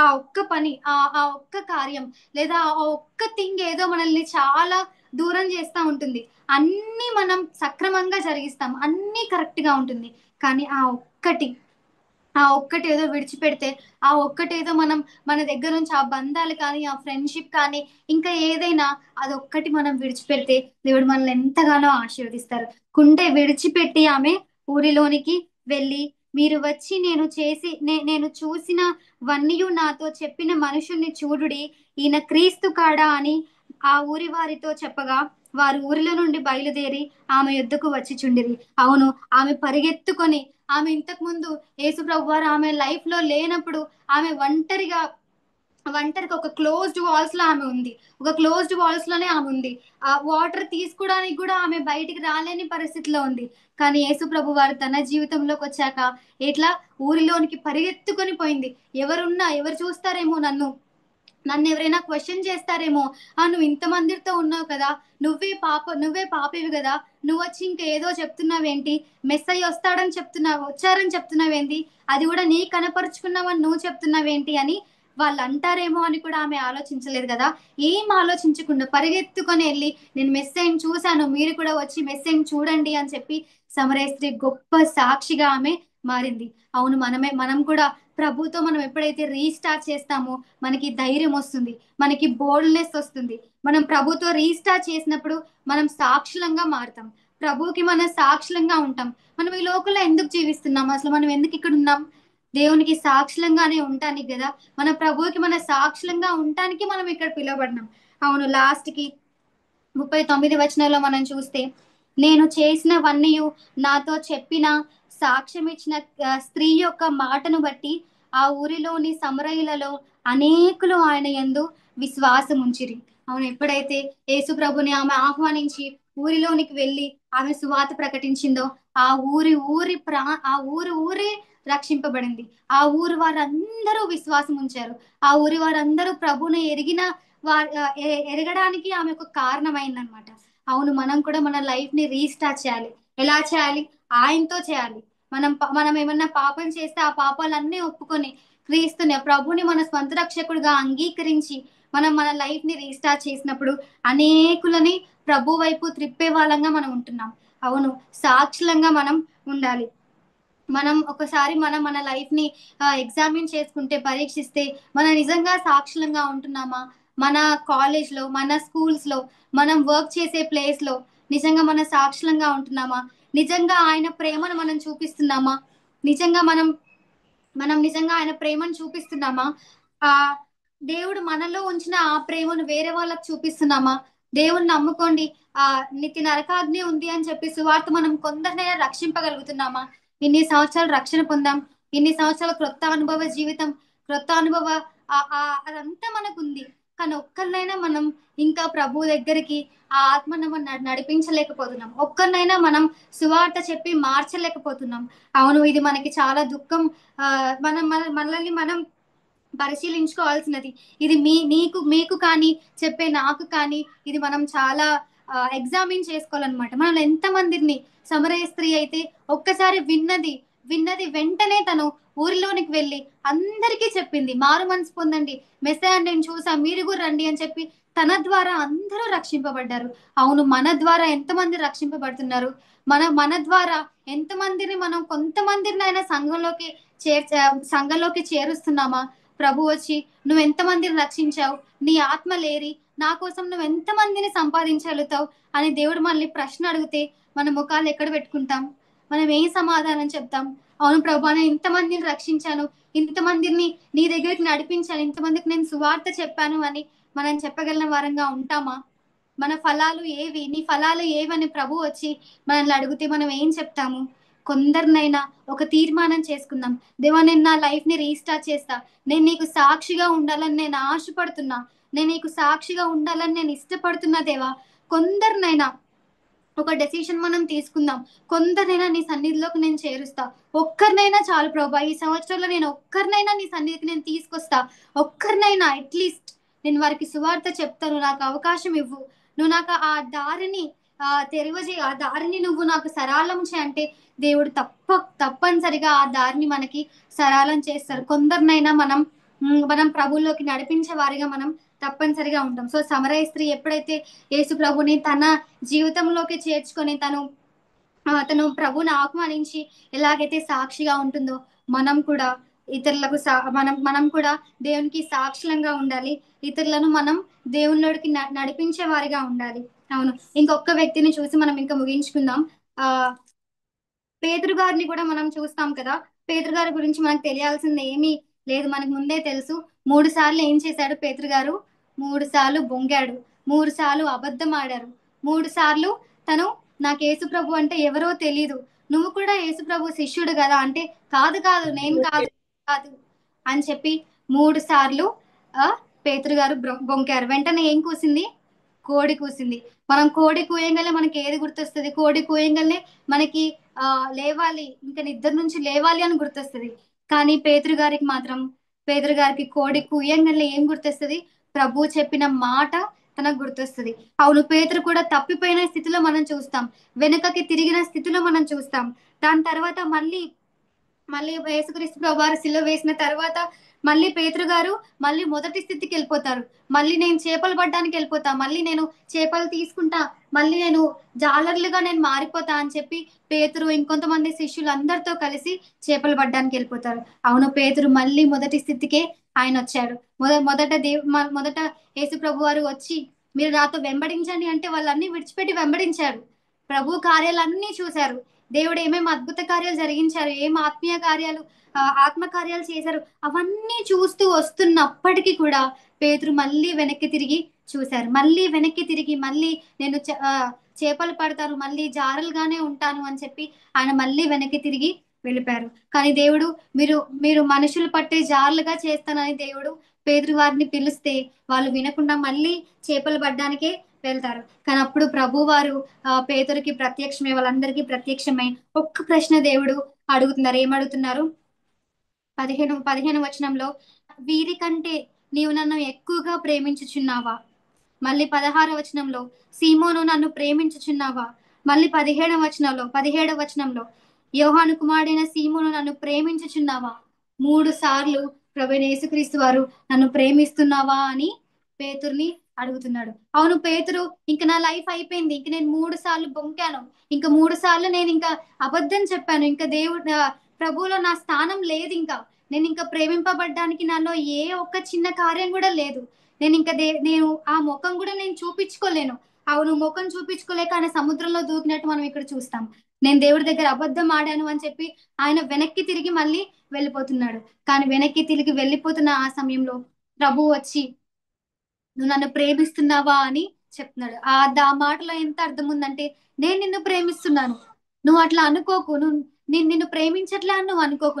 ఆ ఒక్క పని, ఆ ఒక్క కార్యం, లేదా ఆ ఒక్క థింగ్ ఏదో మనల్ని చాలా దూరం చేస్తా ఉంటుంది. అన్నీ మనం సక్రమంగా జరిగిస్తాం, అన్నీ కరెక్ట్ గా ఉంటుంది. కానీ ఆ ఒక్కటి ఏదో విడిచిపెడితే, ఆ ఒక్కటేదో మనం మన దగ్గర నుంచి ఆ బంధాలు కానీ, ఆ ఫ్రెండ్షిప్ కానీ, ఇంకా ఏదైనా అదొక్కటి మనం విడిచిపెడితే దేవుడు మనల్ని ఎంతగానో ఆశీర్వదిస్తారు. కుంటే విడిచిపెట్టి ఆమె ఊరిలోనికి వెళ్ళి, మీరు వచ్చి నేను చూసిన వన్నియు నాతో చెప్పిన మనుషుల్ని చూడుడి, ఈయన క్రీస్తు కాడా అని ఆ ఊరి వారితో చెప్పగా, వారు ఊరిలో నుండి బయలుదేరి ఆమె యొద్దకు వచ్చి చుండిరి. అవును, ఆమె పరిగెత్తుకొని, ఆమె ఇంతకు ముందు యేసు ప్రభు వారు ఆమె లైఫ్ లో లేనప్పుడు ఆమె ఒంటరిగా ఒక క్లోజ్డ్ వాల్స్ లో ఆమె ఉంది. ఒక క్లోజ్డ్ వాల్స్ లోనే ఆమె ఉంది. ఆ వాటర్ తీసుకోవడానికి కూడా ఆమె బయటికి రాలేని పరిస్థితిలో ఉంది. కానీ యేసు ప్రభు వారు తన జీవితంలోకి వచ్చాక ఇట్లా ఊరిలోనికి పరిగెత్తుకొని పోయింది. ఎవరు చూస్తారేమో నన్ను ఎవరైనా క్వశ్చన్ చేస్తారేమో, నువ్వు ఇంతమందితో ఉన్నావు కదా, నువ్వే పాపివి కదా, నువ్వు వచ్చి ఇంకా ఏదో చెప్తున్నావేంటి, మెస్సయ్య వచ్చారని చెప్తున్నావేంటి, అది కూడా నీ కనపరుచుకున్నావని నువ్వు చెప్తున్నావేంటి అని వాళ్ళు అంటారేమో అని కూడా ఆమె ఆలోచించలేదు కదా. ఏం ఆలోచించకుండా పరిగెత్తుకొని వెళ్ళి, నేను మెస్సయ్యని చూశాను, మీరు కూడా వచ్చి మెస్సయ్యని చూడండి అని చెప్పి సమరయ స్త్రీ గొప్ప సాక్షిగా ఆమె మారింది. అవును, మనం కూడా ప్రభుతో మనం ఎప్పుడైతే రీస్టార్ట్ చేస్తామో మనకి ధైర్యం వస్తుంది, మనకి బోల్డ్నెస్ వస్తుంది. మనం ప్రభుతో రీస్టార్ట్ చేసినప్పుడు మనం సాక్షులంగా మారుతాం, ప్రభుకి మనం సాక్షులంగా ఉంటాం. మనం ఈ లోకంలో ఎందుకు జీవిస్తున్నాం, అసలు మనం ఎందుకు ఇక్కడ ఉన్నాం? దేవునికి సాక్షులంగానే ఉంటానికి కదా. మన ప్రభువుకి మన సాక్షులంగా ఉండటానికి మనం ఇక్కడ పిలువబడినాం. అవును, లాస్ట్ కి 39 వచనంలో మనం చూస్తే, నేను చేసినవన్నీ నాతో చెప్పిన సాక్ష్యం ఇచ్చిన స్త్రీ యొక్క మాటను బట్టి ఆ ఊరిలోని సమరయులలో అనేకులు ఆయన యందు విశ్వాసం ఉంచిరి. అవును, ఎప్పుడైతే యేసు ప్రభుని ఆమె ఆహ్వానించి ఊరిలోనికి వెళ్ళి ఆమె సువార్త ప్రకటించిందో, ఆ ఊరి ఊరి ప్రా ఆ ఊరి రక్షింపబడింది. ఆ ఊరు వారందరూ విశ్వాసం ఉంచారు. ఆ ఊరి వారందరూ ప్రభుని ఎరగడానికి ఆమె ఒక కారణమైందనమాట. అవును, మనం కూడా మన లైఫ్ ని రీస్టార్ట్ చేయాలి. ఎలా చేయాలి? ఆయనతో చేయాలి. మనం ఏమన్నా పాపం చేస్తే ఆ పాపాలన్నీ ఒప్పుకొని క్రీస్తుని ప్రభుని మన స్వంత రక్షకుడిగా అంగీకరించి మనం మన లైఫ్ ని రీస్టార్ట్ చేసినప్పుడు అనేకులని ప్రభు వైపు త్రిప్పే వాళ్ళంగా మనం ఉంటున్నాం. అవును, సాక్షులంగా మనం ఉండాలి. మనం ఒకసారి మన లైఫ్ ని ఎగ్జామిన్ చేసుకుంటే, పరీక్షిస్తే, మనం నిజంగా సాక్షులంగా ఉంటున్నామా? మన కాలేజ్ లో, మన స్కూల్స్ లో, మనం వర్క్ చేసే ప్లేస్ లో నిజంగా మన సాక్షులంగా ఉంటున్నామా? నిజంగా ఆయన ప్రేమను మనం చూపిస్తున్నామా? నిజంగా మనం నిజంగా ఆయన ప్రేమను చూపిస్తున్నామా? ఆ దేవుడు మనలో ఉంచిన ఆ ప్రేమను వేరే వాళ్ళకి చూపిస్తున్నామా? దేవుణ్ణి నమ్ముకోండి, ఆ నిత్య నరకాగ్ని ఉంది అని చెప్పి సువార్త మనం కొందరినైనా రక్షింపగలుగుతున్నామా? ఇన్ని సంవత్సరాలు రక్షణ పొందాం, ఇన్ని సంవత్సరాల క్రొత్త అనుభవ జీవితం, క్రొత్త అనుభవ అదంతా మనకు ఉంది. కానీ ఒక్కరినైనా మనం ఇంకా ప్రభు దగ్గరికి ఆ ఆత్మను మనం నడిపించలేకపోతున్నాం. ఒక్కరినైనా మనం సువార్త చెప్పి మార్చలేకపోతున్నాం. అవును, ఇది మనకి చాలా దుఃఖం. మనల్ని మనం పరిశీలించుకోవాల్సినది. ఇది మీకు కానీ, చెప్పే నాకు కానీ, ఇది మనం చాలా ఎగ్జామిన్ చేసుకోవాలన్నమాట. మనం ఎంతమందిని, సమరయ స్త్రీ అయితే ఒక్కసారి విన్నది వెంటనే తను ఊరిలోనికి వెళ్ళి అందరికీ చెప్పింది, మారు మనసు పొందండి, మెస్సయ్య నేను చూసా, మీరు కూడా రండి అని చెప్పి తన ద్వారా అందరూ రక్షింపబడ్డారు. అవును, మన ద్వారా ఎంతమంది రక్షింపబడుతున్నారు? మన ద్వారా ఎంతమందిని మనం కొంతమందిని అయినా సంఘంలోకి చేరుస్తున్నామా? ప్రభు వచ్చి నువ్వు ఎంతమందిని రక్షించావు, నీ ఆత్మ లేరి నా కోసం నువ్వు ఎంతమందిని సంపాదించగలుగుతావు అని దేవుడు మనల్ని ప్రశ్న అడిగితే మన ముఖాలు ఎక్కడ పెట్టుకుంటాం? మనం ఏం సమాధానం చెప్తాం? అవును ప్రభు, నేను ఇంతమందిని రక్షించాను, ఇంతమందిని నీ దగ్గరికి నడిపించాను, ఇంతమందికి నేను సువార్త చెప్పాను అని మనం చెప్పగలిగిన వారంగా ఉంటామా? మన ఫలాలు ఏవి, నీ ఫలాలు ఏవని ప్రభు వచ్చి మనల్ని అడిగితే మనం ఏం చెప్తాము? కొందరినైనా ఒక తీర్మానం చేసుకుందాం. దేవా, నేను నా లైఫ్ ని రీస్టార్ట్ చేస్తా. నేను నీకు సాక్షిగా ఉండాలని నేను ఆశపడుతున్నా. నేను నీకు సాక్షిగా ఉండాలని నేను ఇష్టపడుతున్నా దేవా. కొందరినైనా ఒక డెసిషన్ మనం తీసుకుందాం. కొందరినైనా నీ సన్నిధిలోకి నేను చేరుస్తా. ఒక్కరినైనా చాలు ప్రభా, ఈ సంవత్సరంలో నేను ఒక్కరినైనా నీ సన్నిధికి నేను తీసుకొస్తా. ఒక్కరినైనా అట్లీస్ట్ నేను వారికి సువార్త చెప్తాను. నాకు అవకాశం ఇవ్వు. నువ్వు నాకు ఆ దారిని తెరవజే, ఆ దారిని నువ్వు నాకు సరళం చేయి అంటే దేవుడు తప్పనిసరిగా ఆ దారిని మనకి సరళం చేస్తారు. కొందరినైనా మనం ప్రభువులోకి నడిపించే వారిగా మనం తప్పనిసరిగా ఉంటాం. సో సమరయ స్త్రీ ఎప్పుడైతే యేసు ప్రభుని తన జీవితంలోకి చేర్చుకొని తను ప్రభుని ఆహ్వానించి ఎలాగైతే సాక్షిగా ఉంటుందో, మనం కూడా ఇతరులకు మనం కూడా దేవునికి సాక్షులంగా ఉండాలి. ఇతరులను మనం దేవుళ్ళకి నడిపించే వారిగా ఉండాలి. అవును. ఇంకొక వ్యక్తిని చూసి మనం ఇంకా ముగించుకుందాం. ఆ పేతురు గారిని కూడా మనం చూస్తాం కదా. పేతురు గారి గురించి మనకు తెలియాల్సింది ఏమీ లేదు, మనకు ముందే తెలుసు. 3 సార్లు ఏం చేశాడు పేతురు గారు? 3 సార్లు బొంగాడు. 3 సార్లు అబద్ధం ఆడారు. 3 సార్లు తను నాకు యేసు ప్రభు అంటే ఎవరో తెలీదు, నువ్వు కూడా యేసు ప్రభు శిష్యుడు కదా అంటే, కాదు కాదు నేను కాదు కాదు అని చెప్పి 3 సార్లు ఆ పేతురు గారు బొంకారు. వెంటనే ఏం కూసింది? కోడి కూసింది. మనం కోడి కూయంగానే మనకి ఏది గుర్తొస్తుంది? కోడి కూయంగానే మనకి లేవాలి, ఇంకా నిద్ర నుంచి లేవాలి అని గుర్తొస్తుంది. కానీ పేతురు గారికి కోడి కూయంగానే ఏం గుర్తొస్తుంది? ప్రభు చెప్పిన మాట తనకు గుర్తొస్తుంది. అవును, పేతురు కూడా తప్పిపోయిన స్థితిలో మనం చూస్తాం. వెనుకకి తిరిగిన స్థితిలో మనం చూస్తాం. దాని తర్వాత మళ్ళీ మళ్ళీ యేసుక్రీస్తు ప్రభువారు సిలువ వేసిన తర్వాత మళ్ళీ పేతురు గారు మళ్ళీ మొదటి స్థితికి వెళ్ళిపోతారు. మళ్ళీ నేను చేపలు పట్టడానికి వెళ్ళిపోతా, మళ్ళీ నేను చేపలు తీసుకుంటా, మళ్ళీ నేను జాలర్లుగా నేను మారిపోతా అని చెప్పి పేతురు ఇంకొంతమంది శిష్యులు అందరితో కలిసి చేపలు పట్టడానికి వెళ్ళిపోతారు. అవును, పేతురు మళ్ళీ మొదటి స్థితికే ఆయన వచ్చాడు. మొదట యేసు ప్రభు వారు వచ్చి మీరు నాతో వెంబడించండి అంటే వాళ్ళన్నీ విడిచిపెట్టి వెంబడించారు. ప్రభు కార్యాలన్నీ చూశారు. దేవుడు ఏమేమి అద్భుత కార్యాలు జరిగించారు, ఏం ఆత్మీయ కార్యాలు, ఆత్మ కార్యాలు చేశారు, అవన్నీ చూస్తూ వస్తున్నప్పటికీ కూడా పేతురు మళ్ళీ వెనక్కి తిరిగి చూశారు. మళ్ళీ వెనక్కి తిరిగి మళ్ళీ నేను చేపలు పడతాను, మళ్ళీ జారలుగానే ఉంటాను అని చెప్పి ఆయన మళ్ళీ వెనక్కి తిరిగి వెళ్ళిపోయారు. కానీ దేవుడు మీరు మీరు మనుషులు పట్టే జారులుగా చేస్తానని దేవుడు పేతురు వారిని పిలిస్తే వాళ్ళు వినకుండా మళ్ళీ చేపలు పడ్డానికే వెళ్తారు. కానీ అప్పుడు ప్రభు వారు పేతురికి ప్రత్యక్షమై, వాళ్ళందరికీ ప్రత్యక్షమై ఒక్క ప్రశ్న దేవుడు అడుగుతున్నారు. ఏమడుగుతున్నారు? 15 వచనంలో, వీరికంటే నీవు నన్ను ఎక్కువగా ప్రేమించుచున్నావా? మళ్ళీ 16 వచనంలో, సీమోను నన్ను ప్రేమించుచున్నావా? మళ్ళీ 17 వచనంలో, యోహాను కుమారుడైన సీమోను నన్ను ప్రేమించుచున్నావా? 3 సార్లు ప్రభువైన యేసుక్రీస్తు వారు నన్ను ప్రేమిస్తున్నావా అని పేతుర్ని అడుగుతున్నాడు. అవును, పేతురు ఇంక నా లైఫ్ అయిపోయింది, ఇంక నేను 3 సార్లు బొంకాను, ఇంకా 3 సార్లు నేను ఇంకా అబద్ధం చెప్పాను, ఇంకా ప్రభువులో నా స్థానం లేదు, ఇంకా నేను ఇంకా ప్రేమింపబడ్డానికి నాలో ఏ ఒక్క చిన్న కార్యం కూడా లేదు, నేను ఇంకా నేను ఆ ముఖం కూడా నేను చూపించుకోలేను. అవును, ముఖం చూపించుకోలేక ఆయన సముద్రంలో దూకినట్టు మనం ఇక్కడ చూస్తాం. నేను దేవుడి దగ్గర అబద్ధం ఆడాను అని చెప్పి ఆయన వెనక్కి తిరిగి మళ్ళీ వెళ్ళిపోతున్నాడు. కానీ వెనక్కి తిరిగి వెళ్ళిపోతున్న ఆ సమయంలో ప్రభు వచ్చి నువ్వు నన్ను ప్రేమిస్తున్నావా అని చెప్తున్నాడు. ఆ మాటలో ఎంత అర్థం ఉందంటే, నేను నిన్ను ప్రేమిస్తున్నాను, నువ్వు అట్లా అనుకోకు, నేను నిన్ను ప్రేమించట్లే అని నువ్వు అనుకోకు,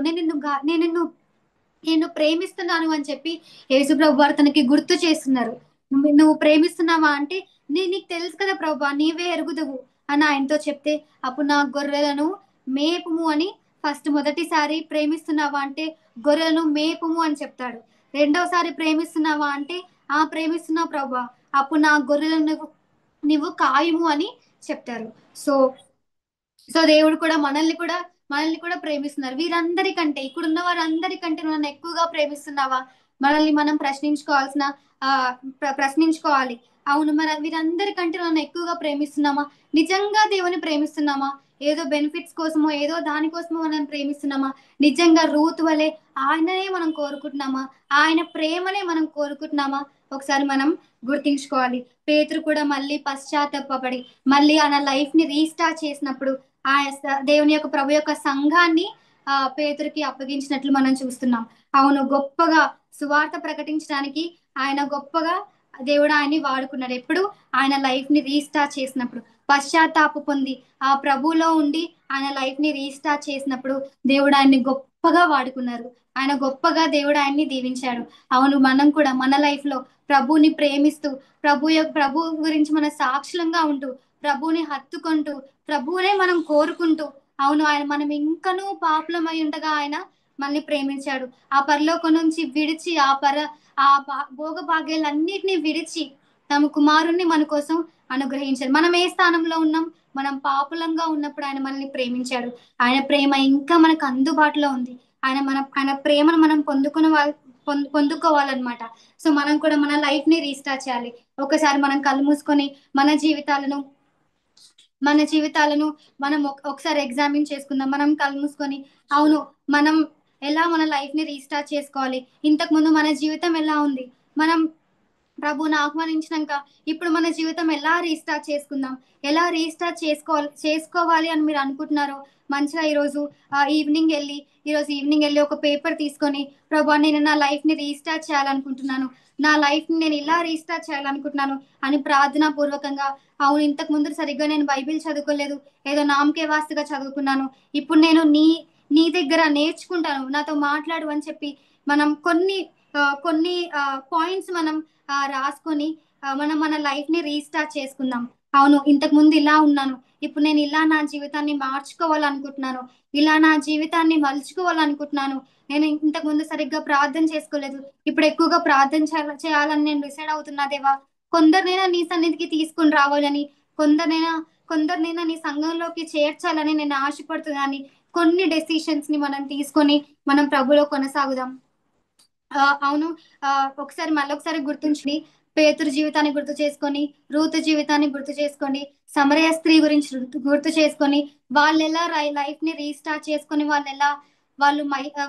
నేను ప్రేమిస్తున్నాను అని చెప్పి యేసుప్రభు వారు తనకి గుర్తు చేస్తున్నారు. నువ్వు ప్రేమిస్తున్నావా అంటే, నీకు తెలుసు కదా ప్రభా, నీవే ఎరుగుదువు అని ఆయనతో చెప్తే, అప్పుడు నా గొర్రెలను మేపుము అని మొదటిసారి ప్రేమిస్తున్నావా అంటే గొర్రెలను మేపుము అని చెప్తాడు. రెండోసారి ప్రేమిస్తున్నావా అంటే ప్రేమిస్తున్నావు ప్రభా, అప్పుడు నా గొర్రెలను నువ్వు కాయుము అని చెప్తారు. సో సో దేవుడు కూడా మనల్ని కూడా ప్రేమిస్తున్నారు. వీరందరికంటే, ఇక్కడున్న వారందరికంటే నువ్వు నన్ను ఎక్కువగా ప్రేమిస్తున్నావా? మనల్ని మనం ప్రశ్నించుకోవాలి. అవును, మరి వీరందరికంటే నన్ను ఎక్కువగా ప్రేమిస్తున్నామా? నిజంగా దేవుని ప్రేమిస్తున్నామా? ఏదో బెనిఫిట్స్ కోసమో ఏదో దానికోసమో మనం ప్రేమిస్తున్నామా? నిజంగా రూత్ వలె ఆయననే మనం కోరుకుంటున్నామా? ఆయన ప్రేమనే మనం కోరుకుంటున్నామా? ఒకసారి మనం గుర్తించుకోవాలి. పేతురు కూడా మళ్ళీ పశ్చాత్తాపడి మళ్ళీ ఆయన లైఫ్ ని రీస్టార్ట్ చేసినప్పుడు దేవుని యొక్క ప్రభు యొక్క సంఘాన్ని పేతురికి అప్పగించినట్లు మనం చూస్తున్నాం. అవును, గొప్పగా సువార్త ప్రకటించడానికి ఆయన గొప్పగా దేవుడు ఆయన్ని వాడుకున్నాడు. ఎప్పుడు? ఆయన లైఫ్‌ని రీస్టార్ట్ చేసినప్పుడు. పశ్చాత్తాప పొంది, ఆ ప్రభువులో ఉండి ఆయన లైఫ్‌ని రీస్టార్ట్ చేసినప్పుడు దేవుడు ఆయన్ని గొప్పగా వాడుకున్నారు. ఆయన గొప్పగా దేవుడు ఆయన్ని దీవించాడు. అవును, మనం కూడా మన లైఫ్‌లో ప్రభువుని ప్రేమిస్తూ, ప్రభు గురించి మన సాక్షులంగా ఉంటూ, ప్రభువుని హత్తుకుంటూ, ప్రభువునే మనం కోరుకుంటూ, అవును, మనం ఇంకనూ పాపులమై ఉండగా ఆయన మనల్ని ప్రేమించాడు. ఆ పరలోకం నుంచి విడిచి, భోగభాగ్యాలన్నిటిని విడిచి తమ కుమారుణ్ణి మన కోసం అనుగ్రహించారు. మనం ఏ స్థానంలో ఉన్నాం? మనం పాపులంగా ఉన్నప్పుడు ఆయన మనల్ని ప్రేమించాడు. ఆయన ప్రేమ ఇంకా మనకు అందుబాటులో ఉంది. ఆయన ప్రేమను మనం పొందుకోవాలన్నమాట. సో మనం కూడా మన లైఫ్ ని రీస్టార్ట్ చేయాలి. ఒకసారి మనం కళ్ళు మూసుకొని మన జీవితాలను మన జీవితాలను మనం ఒకసారి ఎగ్జామిన్ చేసుకుందాం. మనం కళ్ళు మూసుకొని, అవును, మనం ఎలా మన లైఫ్ ని రీస్టార్ట్ చేసుకోవాలి? ఇంతకు ముందు మన జీవితం ఎలా ఉంది? మనం ప్రభువుని ఆహ్వానించినాక ఇప్పుడు మన జీవితం ఎలా రీస్టార్ట్ చేసుకుందాం? ఎలా రీస్టార్ట్ చేసుకోవాలి అని మీరు అనుకుంటున్నారో మంచిగా ఈరోజు ఈవినింగ్ వెళ్ళి ఒక పేపర్ తీసుకొని, ప్రభా నేను నా లైఫ్ ని రీస్టార్ట్ చేయాలనుకుంటున్నాను, నా లైఫ్ ని నేను ఇలా రీస్టార్ట్ చేయాలనుకుంటున్నాను అని ప్రార్థనా పూర్వకంగా, అవును, ఇంతకు ముందు సరిగ్గా నేను బైబిల్ చదువుకోలేదు, ఏదో నామకే వాస్తుగా చదువుకున్నాను, ఇప్పుడు నేను నీ దగ్గర నేర్చుకుంటాను, నాతో మాట్లాడు అని చెప్పి మనం కొన్ని పాయింట్స్ మనం రాసుకొని మనం మన లైఫ్ ని రీస్టార్ట్ చేసుకుందాం. అవును, ఇంతకు ముందు ఇలా ఉన్నాను, ఇప్పుడు నేను ఇలా నా జీవితాన్ని మార్చుకోవాలనుకుంటున్నాను, ఇలా నా జీవితాన్ని మలుచుకోవాలనుకుంటున్నాను, నేను ఇంతకు ముందు సరిగ్గా ప్రార్థన చేసుకోలేదు, ఇప్పుడు ఎక్కువగా ప్రార్థన చేయాలని నేను డిసైడ్ అవుతున్నా దేవా. కొందరినైనా నీ సన్నిధికి తీసుకుని రావాలని, కొందరినైనా కొందరినైనా నీ సంఘంలోకి చేర్చాలని నేను ఆశపడుతున్నాను. కొన్ని డెసిషన్స్ ని మనం తీసుకొని మనం ప్రభులో కొనసాగుదాం. అవును. మళ్ళొకసారి గుర్తుంచుకొని, పేతురు జీవితాన్ని గుర్తు చేసుకొని, రూతు జీవితాన్ని గుర్తు చేసుకోండి. సమరయ స్త్రీ గురించి గుర్తు చేసుకొని, వాళ్ళెలా లైఫ్ ని రీస్టార్ట్ చేసుకొని,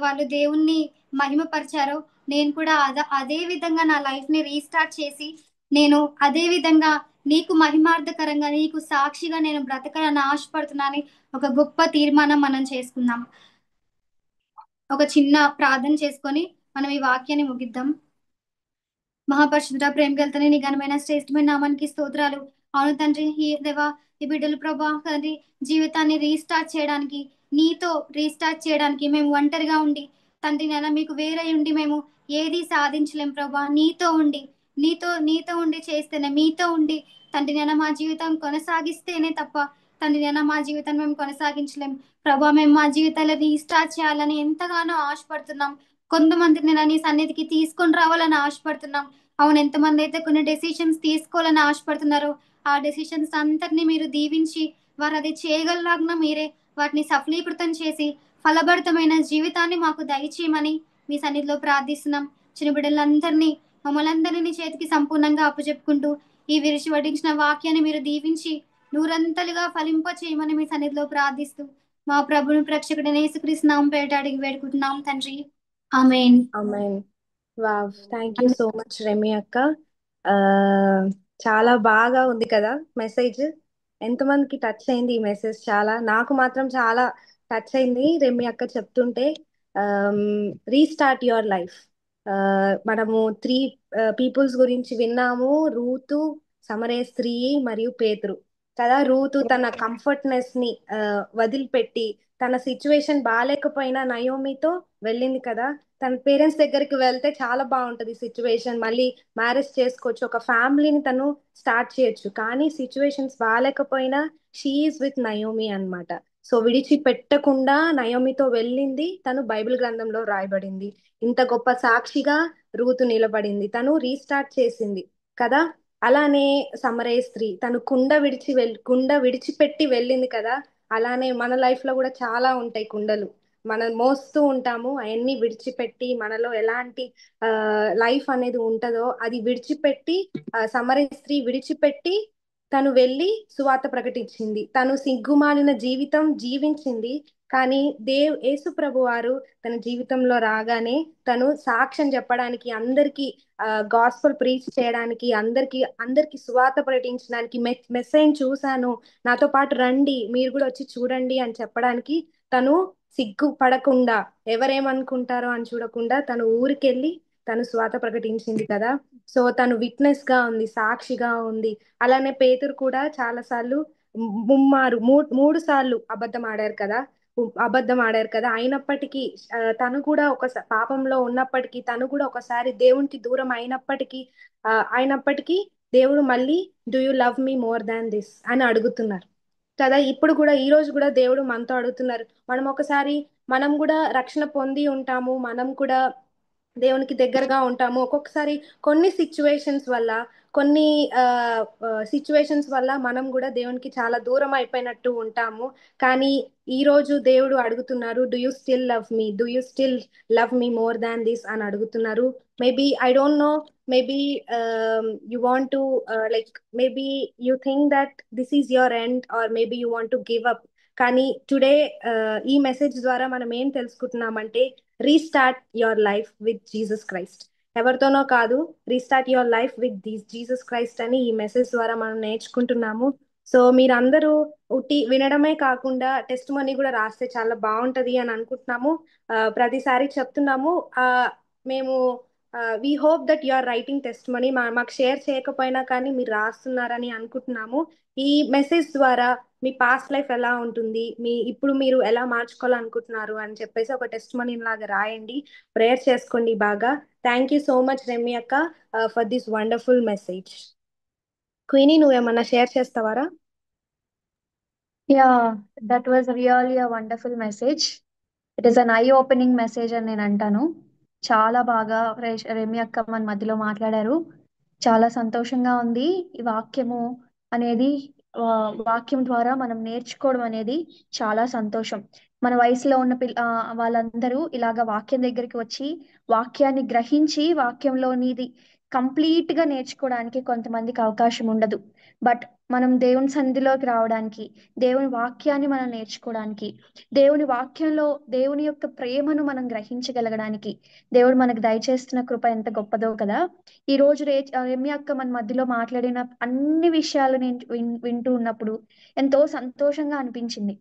వాళ్ళు దేవుణ్ణి మహిమపరిచారో, నేను కూడా అదే విధంగా నా లైఫ్ ని రీస్టార్ట్ చేసి, నేను అదే విధంగా నీకు మహిమార్థకరంగా, నీకు సాక్షిగా నేను బ్రతకాలని ఆశపడుతున్నానని ఒక గొప్ప తీర్మానం మనం చేసుకుందాం. ఒక చిన్న ప్రార్థన చేసుకొని మనం ఈ వాక్యాన్ని ముగిద్దాం. మహాపరిశుద్ధ ప్రేమ గలతని నీ ఘనమైన శ్రేష్టమైన నామానికి స్తోత్రాలు. అవును తండ్రి, ఈ దేవా, ఈ బిడ్డలు ప్రభా తండ్రి జీవితాన్ని రీస్టార్ట్ చేయడానికి, నీతో రీస్టార్ట్ చేయడానికి మేము ఒంటరిగా ఉండి తండ్రి నాన్న మీకు వేరే ఉండి మేము ఏది సాధించలేం ప్రభా. నీతో ఉండి చేస్తేనే, మీతో ఉండి తండ్రి నాన్న మా జీవితం కొనసాగిస్తేనే తప్ప తండ్రి నాన్న మా జీవితం మేము కొనసాగించలేం ప్రభా. మేము మా జీవితాన్ని రీస్టార్ట్ చేయాలని ఎంతగానో ఆశపడుతున్నాం. కొంతమందిని నేను నీ సన్నిధికి తీసుకొని రావాలని ఆశపడుతున్నాం. అవును, ఎంతమంది అయితే కొన్ని డెసిషన్స్ తీసుకోవాలని ఆశపడుతున్నారో ఆ డెసిషన్స్ అంతటిని మీరు దీవించి వారు అది చేయగలలాగా మీరే వాటిని సఫలీకృతం చేసి ఫలభరితమైన జీవితాన్ని మాకు దయచేయమని మీ సన్నిధిలో ప్రార్థిస్తున్నాం. చిన్న బిడ్డలందరినీ, మమ్మల్ని అందరినీ నీ చేతికి సంపూర్ణంగా అప్పచెప్పుకుంటూ ఈ విరిచి వడ్డించిన వాక్యాన్ని మీరు దీవించి నూరంతలుగా ఫలింప చేయమని మీ సన్నిధిలో ప్రార్థిస్తూ మా ప్రభుని ప్రేక్షకుడైన యేసుక్రీస్తు నామం పేరిట అడిగి వేడుకుంటున్నాం తండ్రి. Amen. Amen. Wow, thank you so much Remi అక్క. ఆ, చాలా బాగా ఉంది కదా మెసేజ్. ఎంతమందికి టచ్ అయింది ఈ మెసేజ్? నాకు మాత్రం చాలా టచ్ అయింది రెమి అక్క చెప్తుంటే. Restart your life. మనము త్రీ పీపుల్స్ గురించి విన్నాము: రూతు, సమరయ స్త్రీ మరియు పేతురు. కదా, రూతు తన కంఫర్ట్నెస్ ని వదిలిపెట్టి, తన సిచ్యువేషన్ బాగాలేకపోయినా నయోమితో వెళ్ళింది కదా. తన పేరెంట్స్ దగ్గరికి వెళ్తే చాలా బాగుంటది సిచ్యువేషన్, మళ్ళీ మ్యారేజ్ చేసుకోవచ్చు, ఒక ఫ్యామిలీని తను స్టార్ట్ చేయొచ్చు. కానీ సిచ్యువేషన్స్ బాగాలేకపోయినా షీఈస్ విత్ నయోమి అన్నమాట. సో విడిచిపెట్టకుండా నయోమితో వెళ్ళింది తను. బైబిల్ గ్రంథంలో రాయబడింది. ఇంత గొప్ప సాక్షిగా రూతు నిలబడింది, తను రీస్టార్ట్ చేసింది కదా. అలానే సమరయ స్త్రీ తను కుండ విడిచిపెట్టి వెళ్ళింది కదా. అలానే మన లైఫ్ లో కూడా చాలా ఉంటాయి కుండలు, మనం మోస్తూ ఉంటాము. అవన్నీ విడిచిపెట్టి, మనలో ఎలాంటి లైఫ్ అనేది ఉంటుందో అది విడిచిపెట్టి, సమరయ స్త్రీ విడిచిపెట్టి తను వెళ్ళి సువార్త ప్రకటించింది. తను సిగ్గుమాలిన జీవితం జీవించింది. కానీ యేసు ప్రభు వారు తన జీవితంలో రాగానే తను సాక్ష్యం చెప్పడానికి, అందరికీ గాస్పల్ ప్రీచ్ చేయడానికి, అందరికి సువార్త ప్రకటించడానికి, మెస్సేజ్ చూశాను, నాతో పాటు రండి, మీరు కూడా వచ్చి చూడండి అని చెప్పడానికి తను సిగ్గు పడకుండా, ఎవరేమనుకుంటారో అని చూడకుండా తను ఊరికెళ్ళి తను స్వాత ప్రకటించింది కదా. సో తను విట్నెస్ గా ఉంది, సాక్షిగా ఉంది. అలానే పేతురు కూడా చాలా సార్లు ముమ్మారు మూడు సార్లు అబద్ధం ఆడారు కదా. అబద్ధం ఆడారు కదా. అయినప్పటికీ తను కూడా ఒక పాపంలో ఉన్నప్పటికీ, తను కూడా ఒకసారి దేవునికి దూరం అయినప్పటికీ, అయినప్పటికీ దేవుడు మళ్ళీ do you love me more than this అని అడుగుతున్నారు కదా. ఇప్పుడు కూడా ఈ రోజు కూడా దేవుడు మనతో అడుగుతున్నారు. మనం ఒకసారి మనం కూడా రక్షణ పొంది ఉంటాము, మనం కూడా దేవునికి దగ్గరగా ఉంటాము. ఒక్కొక్కసారి కొన్ని సిచ్యువేషన్స్ వల్ల, కొన్ని సిచ్యువేషన్స్ వల్ల మనం కూడా దేవునికి చాలా దూరం అయిపోయినట్టు ఉంటాము. కానీ ఈ రోజు దేవుడు అడుగుతున్నారు, do you still love me, do you still love me more than this అని అడుగుతున్నారు. Maybe I don't know, maybe you want to maybe you think that this is your end, or maybe you want to give up. కానీ today ఈ message ద్వారా మనం ఏం తెలుసుకుంటున్నామంటే, restart your life with Jesus Christ. ఎవరితోనో కాదు, restart your life with Jesus Christ అని ఈ మెసేజ్ ద్వారా మనం నేర్చుకుంటున్నాము. సో మీరందరూ ఉట్టి వినడమే కాకుండా టెస్ట్ మనీ కూడా రాస్తే చాలా బాగుంటది అని అనుకుంటున్నాము. ప్రతిసారి చెప్తున్నాము. మేము we hope that you are writing testimony. మాకు షేర్ చేయకపోయినా కానీ మీరు రాస్తున్నారని అనుకుంటున్నాము. ఈ మెసేజ్ ద్వారా మీ పాస్ట్ లైఫ్ ఎలా ఉంటుంది, ఇప్పుడు మీరు ఎలా మార్చుకోవాలనుకుంటున్నారు అని చెప్పేసి ఒక టెస్ట్ మనీ లాగా రాయండి. ప్రేయర్ చేసుకోండి బాగా. Thank you so much Remi అక్క for this wonderful message. Queenie, నువ్వేమన్నా షేర్ చేస్తావారా? Yeah, that was really a wonderful message. It is an eye opening message అని నేను అంటాను. చాలా బాగా రెమి అక్క మన మధ్యలో మాట్లాడారు. చాలా సంతోషంగా ఉంది. ఈ వాక్యము అనేది వాక్యం ద్వారా మనం నేర్చుకోవడం అనేది చాలా సంతోషం. మన వయసులో ఉన్న వాళ్ళందరూ ఇలాగ వాక్యం దగ్గరికి వచ్చి వాక్యాన్ని గ్రహించి వాక్యంలోనిది కంప్లీట్ గా నేర్చుకోవడానికి కొంతమందికి అవకాశం ఉండదు. బట్ మనం దేవుని సన్నిధిలోకి రావడానికి, దేవుని వాక్యాన్ని మనం నేర్చుకోవడానికి, దేవుని వాక్యంలో దేవుని యొక్క ప్రేమను మనం గ్రహించగలగడానికి దేవుడు మనకు దయచేస్తున్న కృప ఎంత గొప్పదో కదా. ఈ రోజు రమ్య అక్క మన మధ్యలో మాట్లాడిన అన్ని విషయాలు నేను వింటూ ఉన్నప్పుడు ఎంతో సంతోషంగా అనిపించింది.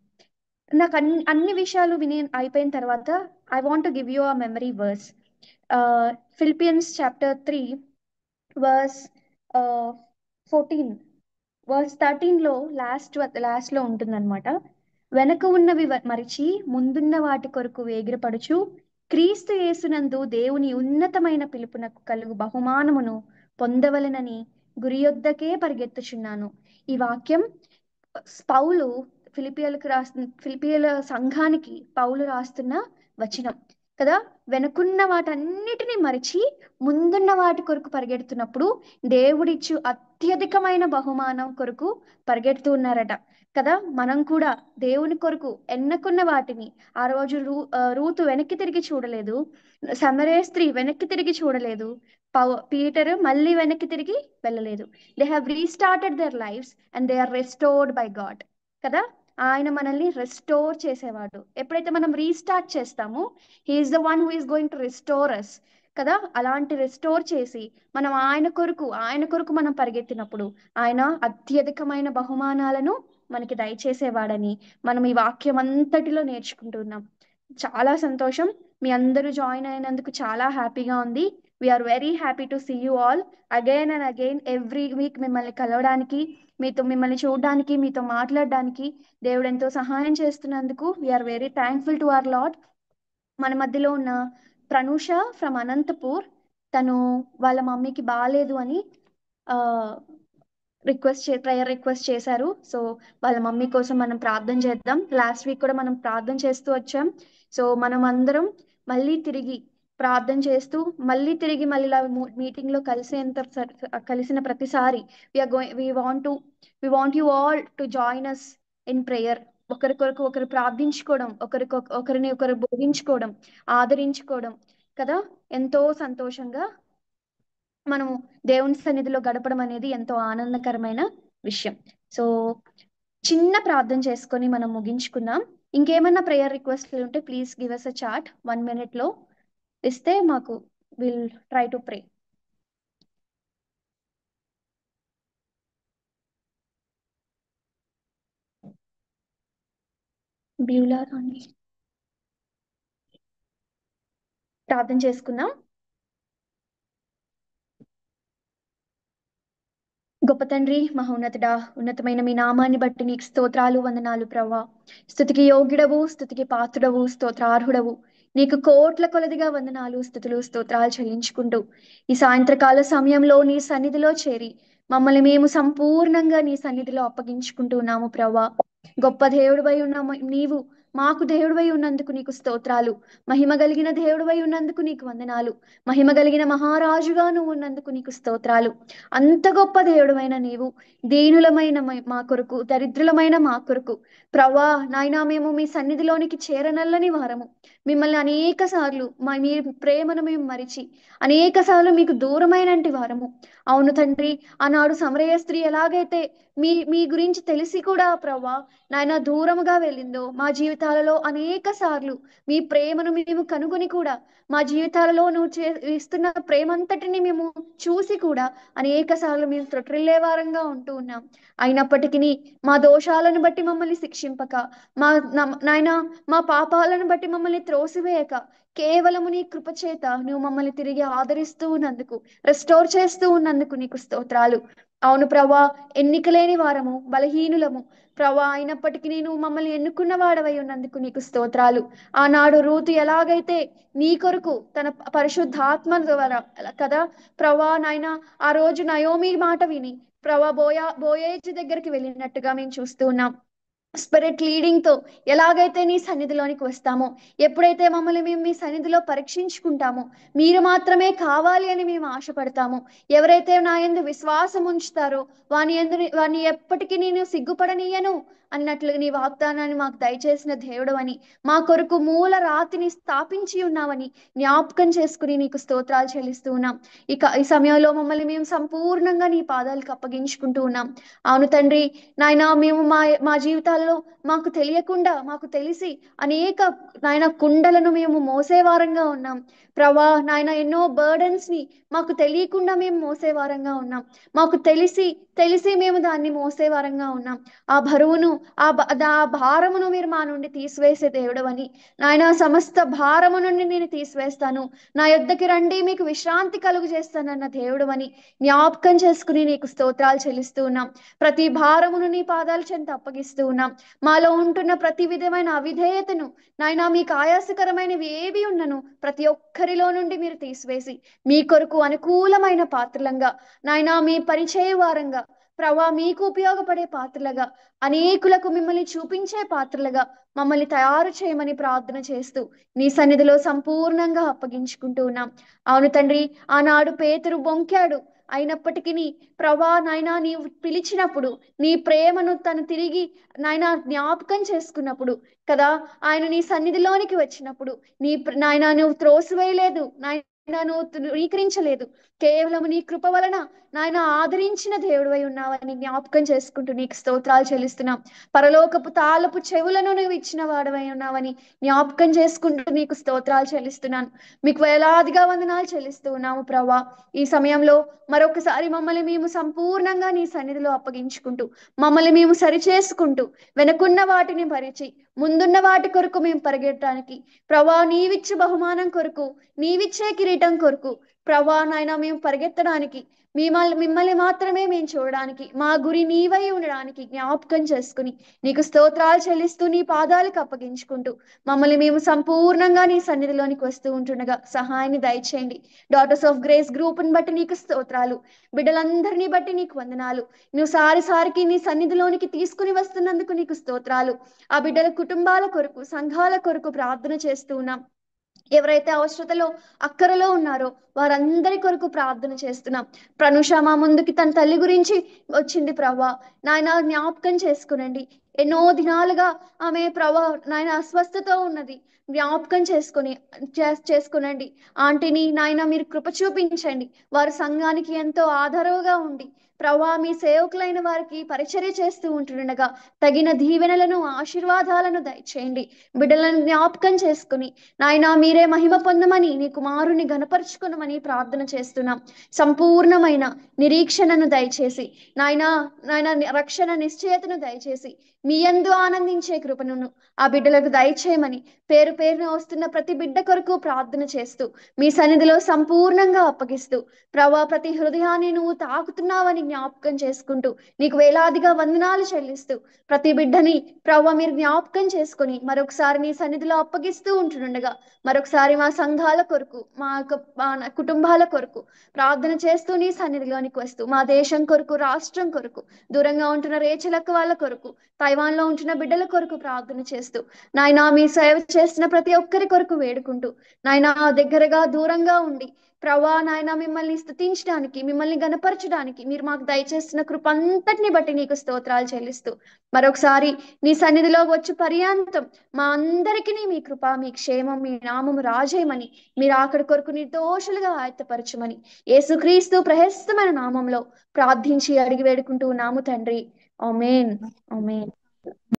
నాకు అన్ని విషయాలు విని అయిపోయిన తర్వాత I want give you a memory verse. Philippians chapter 3 verse 14, verse 13 లో లాస్ట్ లో ఉంటుందన్నమాట. వెనక ఉన్నవి మరిచి ముందున్న వాటి కొరకు వేగిరపడుచు క్రీస్తు యేసునందు దేవుని ఉన్నతమైన పిలుపునకు కలుగు బహుమానమును పొందవలెనని గురియొద్దకే పరిగెత్తుచున్నాను. ఈ వాక్యం పౌలు ఫిలిపియల సంఘానికి పౌలు రాస్తున్న వచనం కదా. వెనుకున్న వాటన్నిటిని మరిచి ముందున్న వాటి కొరకు పరిగెడుతున్నప్పుడు దేవుడిచ్చు అత్యధికమైన బహుమానం కొరకు పరిగెడుతూ ఉన్నారట కదా. మనం కూడా దేవుని కొరకు ఎన్నుకున్న వాటిని, ఆ రోజు రూతు వెనక్కి తిరిగి చూడలేదు, సమరే స్త్రీ వెనక్కి తిరిగి చూడలేదు, పీటర్ మళ్ళీ వెనక్కి తిరిగి వెళ్ళలేదు. They have restarted their lives and they are restored by God కదా. ఆయన మనల్ని రెస్టోర్ చేసేవాడు. ఎప్పుడైతే మనం రీస్టార్ట్ చేస్తామో he is the one who is going to restore us కదా. అలాంటి రెస్టోర్ చేసి మనం ఆయన కొరకు మనం పరిగెత్తినప్పుడు ఆయన అత్యధికమైన బహుమానాలను మనకి దయచేసేవాడని మనం ఈ వాక్యం అంతటిలో నేర్చుకుంటున్నాం. చాలా సంతోషం. మీ అందరూ జాయిన్ అయినందుకు చాలా హ్యాపీగా ఉంది. We're very happy to see you all again and again every week. మిమ్మల్ని కలవడానికి, మిమ్మల్ని చూడడానికి, మీతో మాట్లాడడానికి దేవుడు ఎంతో సహాయం చేస్తున్నందుకు we're very thankful to our lord. మన మధ్యలో ఉన్న ప్రనూష ఫ్రమ్ అనంతపూర్, తను వాళ్ళ మమ్మీకి బాగాలేదు అని ప్రేయర్ రిక్వెస్ట్ చేశారు. సో వాళ్ళ మమ్మీ కోసం మనం ప్రార్థన చేద్దాం. లాస్ట్ వీక్ కూడా మనం ప్రార్థన చేస్తూ వచ్చాం. సో మనం అందరం మళ్ళీ తిరిగి ప్రార్థన చేస్తూ మళ్ళీ మీటింగ్ లో కలిసిన ప్రతిసారి we want you all to join us in prayer. ఒకరికొరకు ఒకరు ప్రార్థించుకోవడం, ఒకరిని ఒకరు బోధించుకోవడం, ఆదరించుకోవడం కదా. ఎంతో సంతోషంగా మనము దేవుని సన్నిధిలో గడపడం అనేది ఎంతో ఆనందకరమైన విషయం. సో చిన్న ప్రార్థన చేసుకొని మనం ముగించుకుందాం. ఇంకేమన్నా ప్రేయర్ రిక్వెస్ట్లు ఉంటే please give us a chat 1 minute లో ఇస్తే మాకు will try to pray. Beulah Rani ప్రార్థన చేసుకుందాం. గొప్ప తండ్రి, మహోన్నతుడా, ఉన్నతమైన మీ నామాన్ని బట్టి నీకు స్తోత్రాలు, వందనాలు ప్రవ్వా. స్తుతికి యోగ్యుడవు, స్తుతికి పాత్రుడవు, స్తోత్రార్హుడవు. నీకు కోట్ల కొలదిగా వందనాలు, స్తుతులు, స్తోత్రాలు చెల్లించుకుంటూ ఈ సాయంత్రకాల సమయంలో నీ సన్నిధిలో చేరి మమ్మల్ని మేము సంపూర్ణంగా నీ సన్నిధిలో అప్పగించుకుంటూ ఉన్నాము ప్రవ్వా. గొప్ప దేవుడివై ఉన్న నీవు మాకు దేవుడివై ఉన్నందుకు నీకు స్తోత్రాలు. మహిమ కలిగిన దేవుడివై ఉన్నందుకు నీకు వందనాలు. మహిమ కలిగిన మహారాజుగా నువ్వు ఉన్నందుకు నీకు స్తోత్రాలు. అంత గొప్ప దేవుడమైన నీవు దీనులమైన మా కొరకు, దరిద్రులమైన మా కొరకు ప్రవ్వా నాయనా, మేము మీ సన్నిధిలోనికి చేరనల్లని వారము. మిమ్మల్ని అనేక సార్లు మీ ప్రేమను మేము మరిచి అనేక సార్లు మీకు దూరమైనంటి వారము. అవును తండ్రి, ఆనాడు సమరయ స్త్రీ ఎలాగైతే మీ గురించి తెలిసి కూడా ప్రవ్వా నాయన దూరముగా వెళ్ళిందో, మా జీవితాలలో అనేక సార్లు మీ ప్రేమను మేము కనుగొని కూడా మా జీవితాలలో నువ్వు ఇస్తున్న ప్రేమంతటిని మేము చూసి కూడా అనేక సార్లు మేము త్రొట్రిల్లే వారంగా ఉంటూ ఉన్నాం. అయినప్పటికీ మా దోషాలను బట్టి మమ్మల్ని శిక్షింపక, మా నాయన మా పాపాలను బట్టి మమ్మల్ని త్రోసివేయక, కేవలము నీ కృపచేత నువ్వు మమ్మల్ని తిరిగి ఆదరిస్తూ ఉన్నందుకు, రెస్టోర్ చేస్తూ ఉన్నందుకు నీకు స్తోత్రాలు. అవును ప్రభా, ఎన్నిక లేని వారము, బలహీనులము ప్రభా, అయినప్పటికీ నువ్వు మమ్మల్ని ఎన్నుకున్న వాడవై ఉన్నందుకు నీకు స్తోత్రాలు. ఆనాడు రూతు ఎలాగైతే నీ కొరకు తన పరిశుద్ధాత్మ ద్వారా కదా ప్రభా నాయన ఆ రోజు నయోమి మాట విని ప్రభా బోయేజు దగ్గరికి వెళ్ళినట్టుగా మేము చూస్తూ ఉన్నాం. స్పిరిట్ లీడింగ్ తో ఎలాగైతే నీ సన్నిధిలోనికి వస్తామో, ఎప్పుడైతే మమ్మల్ని మేము మీ సన్నిధిలో పరీక్షించుకుంటామో, మీరు మాత్రమే కావాలి అని మేము ఆశపడతాము. ఎవరైతే నా యందు విశ్వాసం ఉంచుతారో వాని ఎప్పటికీ నేను సిగ్గుపడనీయను అన్నట్లుగా నీ వాగ్దానాన్ని మాకు దయచేసిన దేవుడు అని, మా కొరకు మూల రాతిని స్థాపించి ఉన్నావని జ్ఞాపకం చేసుకుని నీకు స్తోత్రాలు చెల్లిస్తూ ఉన్నాం. ఈ సమయంలో మమ్మల్ని మేము సంపూర్ణంగా నీ పాదాలకు అప్పగించుకుంటూ ఉన్నాం. అవును తండ్రి నాయన, మేము మా జీవితాల్లో మాకు తెలియకుండా మాకు తెలిసి అనేక నాయన కుండలను మేము మోసేవారంగా ఉన్నాం ప్రభా నాయన. ఎన్నో బర్డన్స్ ని మాకు తెలియకుండా మేము మోసేవారంగా ఉన్నాం. మాకు తెలిసి మేము దాన్ని మోసేవారంగా ఉన్నాం. ఆ బరువును ఆ భారమును మీరు మా నుండి తీసివేసే దేవుడు అని నాయన, సమస్త భారము నుండి నేను తీసివేస్తాను, నా యొద్దకి రండి మీకు విశ్రాంతి కలుగు చేస్తానన్న దేవుడు అని జ్ఞాపకం చేసుకుని నీకు స్తోత్రాలు చెల్లిస్తూ ఉన్నాం. ప్రతి భారమును నీ పాదాల చెంత అప్పగిస్తూ ఉన్నాం. మాలో ఉంటున్న ప్రతి విధమైన అవిధేయతను నాయన, మీకు ఆయాసకరమైనవి ఏవి ఉన్నను ప్రతి ఒక్కరిలో నుండి మీరు తీసివేసి మీ కొరకు అనుకూలమైన పాత్రలంగా నాయన, మీ పరిచయ వారంగా ప్రభా, మీకు ఉపయోగపడే పాత్రలుగా, అనేకులకు మిమ్మల్ని చూపించే పాత్రలుగా మమ్మల్ని తయారు చేయమని ప్రార్థన చేస్తూ నీ సన్నిధిలో సంపూర్ణంగా అప్పగించుకుంటూ ఉన్నాం. అవును తండ్రి, ఆనాడు పేతురు బొంకాడు. అయినప్పటికీ ప్రభా నాయనా, నీవు పిలిచినప్పుడు నీ ప్రేమను తను తిరిగి నాయన జ్ఞాపకం చేసుకున్నప్పుడు కదా, ఆయన నీ సన్నిధిలోనికి వచ్చినప్పుడు నాయన నువ్వు త్రోసివేయలేదు నాయన, నువ్వు ధృవీకరించలేదు. కేవలం నీ కృప వలన నాయన ఆదరించిన దేవుడివై ఉన్నావని జ్ఞాపకం చేసుకుంటూ నీకు స్తోత్రాలు చెల్లిస్తున్నాం. పరలోకపు తాళపు చెవులను నువ్వు ఇచ్చిన వాడవై ఉన్నావని జ్ఞాపకం చేసుకుంటూ నీకు స్తోత్రాలు చెల్లిస్తున్నాను. మీకు వేలాదిగా వందనాలు చెల్లిస్తూ ఉన్నాము ప్రభా. ఈ సమయంలో మరొకసారి మమ్మల్ని మేము సంపూర్ణంగా నీ సన్నిధిలో అప్పగించుకుంటూ మమ్మల్ని మేము సరిచేసుకుంటూ వెనుకున్న వాటిని పరిచి ముందున్న వాటి కొరకు మేము పరిగెట్టడానికి ప్రభా, నీవిచ్చే బహుమానం కొరకు, నీవిచ్చే కిరీటం కొరకు ప్రభా నాయన మేము పరిగెత్తడానికి, మిమ్మల్ని మాత్రమే మేము చూడడానికి, మా గురి నీవై ఉండడానికి జ్ఞాపకం చేసుకుని నీకు స్తోత్రాలు చెల్లిస్తూ నీ పాదాలకు అప్పగించుకుంటూ మమ్మల్ని మేము సంపూర్ణంగా నీ సన్నిధిలోనికి వస్తూ ఉంటుండగా సహాయాన్ని దయచేయండి. డాటర్స్ ఆఫ్ గ్రేస్ గ్రూప్ని బట్టి నీకు స్తోత్రాలు. బిడ్డలందరినీ బట్టి నీకు వందనాలు. నువ్వు సారికి నీ సన్నిధిలోనికి తీసుకుని వస్తున్నందుకు నీకు స్తోత్రాలు. ఆ బిడ్డల కుటుంబాల కొరకు, సంఘాల కొరకు ప్రార్థన చేస్తూ ఉన్నాం. ఎవరైతే అవసరతలో అక్కరలో ఉన్నారో వారందరి కొరకు ప్రార్థన చేస్తున్నాం. ప్రనుష మా ముందుకి తన తల్లి గురించి వచ్చింది ప్రభా నాయన, జ్ఞాపకం చేసుకునండి. ఎన్నో దినాలుగా ఆమె ప్రభా నాయన అస్వస్థతో ఉన్నది. జ్ఞాపకం చేసుకునండి. ఆంటీని నాయన మీరు కృప చూపించండి. వారు సంఘానికి ఎంతో ఆధారవుగా ఉండి ప్రభా మీ సేవకులైన వారికి పరిచర్య చేస్తూ ఉంటుండగా తగిన దీవెనలను, ఆశీర్వాదాలను దయచేయండి. బిడ్డలను జ్ఞాపకం చేసుకుని నాయన మీరే మహిమ పొందమని నీ కుమారుని ఘనపరుచుకునమని దయచేయమని ప్రార్థన చేస్తున్నాం. సంపూర్ణమైన నిరీక్షణను దయచేసి నాయనా, రక్షణ నిశ్చయతను దయచేసి మీ యందు ఆనందించే కృపను ఆ బిడ్డలకు దయచేయమని పేరు పేరున వస్తున్న ప్రతి బిడ్డ కొరకు ప్రార్థన చేస్తూ మీ సన్నిధిలో సంపూర్ణంగా అప్పగిస్తూ ప్రభా, ప్రతి హృదయాన్ని నువ్వు తాకుతున్నావని జ్ఞాపకం చేసుకుంటూ నీకు వేలాదిగా వందనాలు చెల్లిస్తూ ప్రతి బిడ్డని ప్రభా మీరు జ్ఞాపకం చేసుకొని మరొకసారి నీ సన్నిధిలో అప్పగిస్తూ ఉంటుండగా మరొకసారి మా సంఘాల కొరకు మా కుటుంబాల కొరకు ప్రార్థన చేస్తూ నీ సన్నిధిలోనికి వస్తూ మా దేశం కొరకు, రాష్ట్రం కొరకు, దూరంగా ఉంటున్న రేచలక్క వాళ్ళ కొరకు, తైవాన్ లో ఉంటున్న బిడ్డల కొరకు ప్రార్థన చేస్తూ నాయనా మీ సేవ చేస్తున్న ప్రతి ఒక్కరి కొరకు వేడుకుంటూ నాయనా దగ్గరగా దూరంగా ఉండి ప్రభా నాయన మిమ్మల్ని స్తుతించడానికి, మిమ్మల్ని గణపరచడానికి మీరు మాకు దయచేస్తున్న కృప అంతటిని బట్టి నీకు స్తోత్రాలు చెల్లిస్తూ మరొకసారి నీ సన్నిధిలో వచ్చి పర్యాంతం మా అందరికీ మీ కృప, మీ క్షేమం, మీ నామము రాజేయమని మీరు అక్కడి కొరకు నిర్దోషులుగా ఆయత్తపరచమని యేసుక్రీస్తు ప్రశస్తమైన నామంలో ప్రార్థించి అడిగి వేడుకుంటూ నాము తండ్రి. ఆమేన్. ఆమేన్.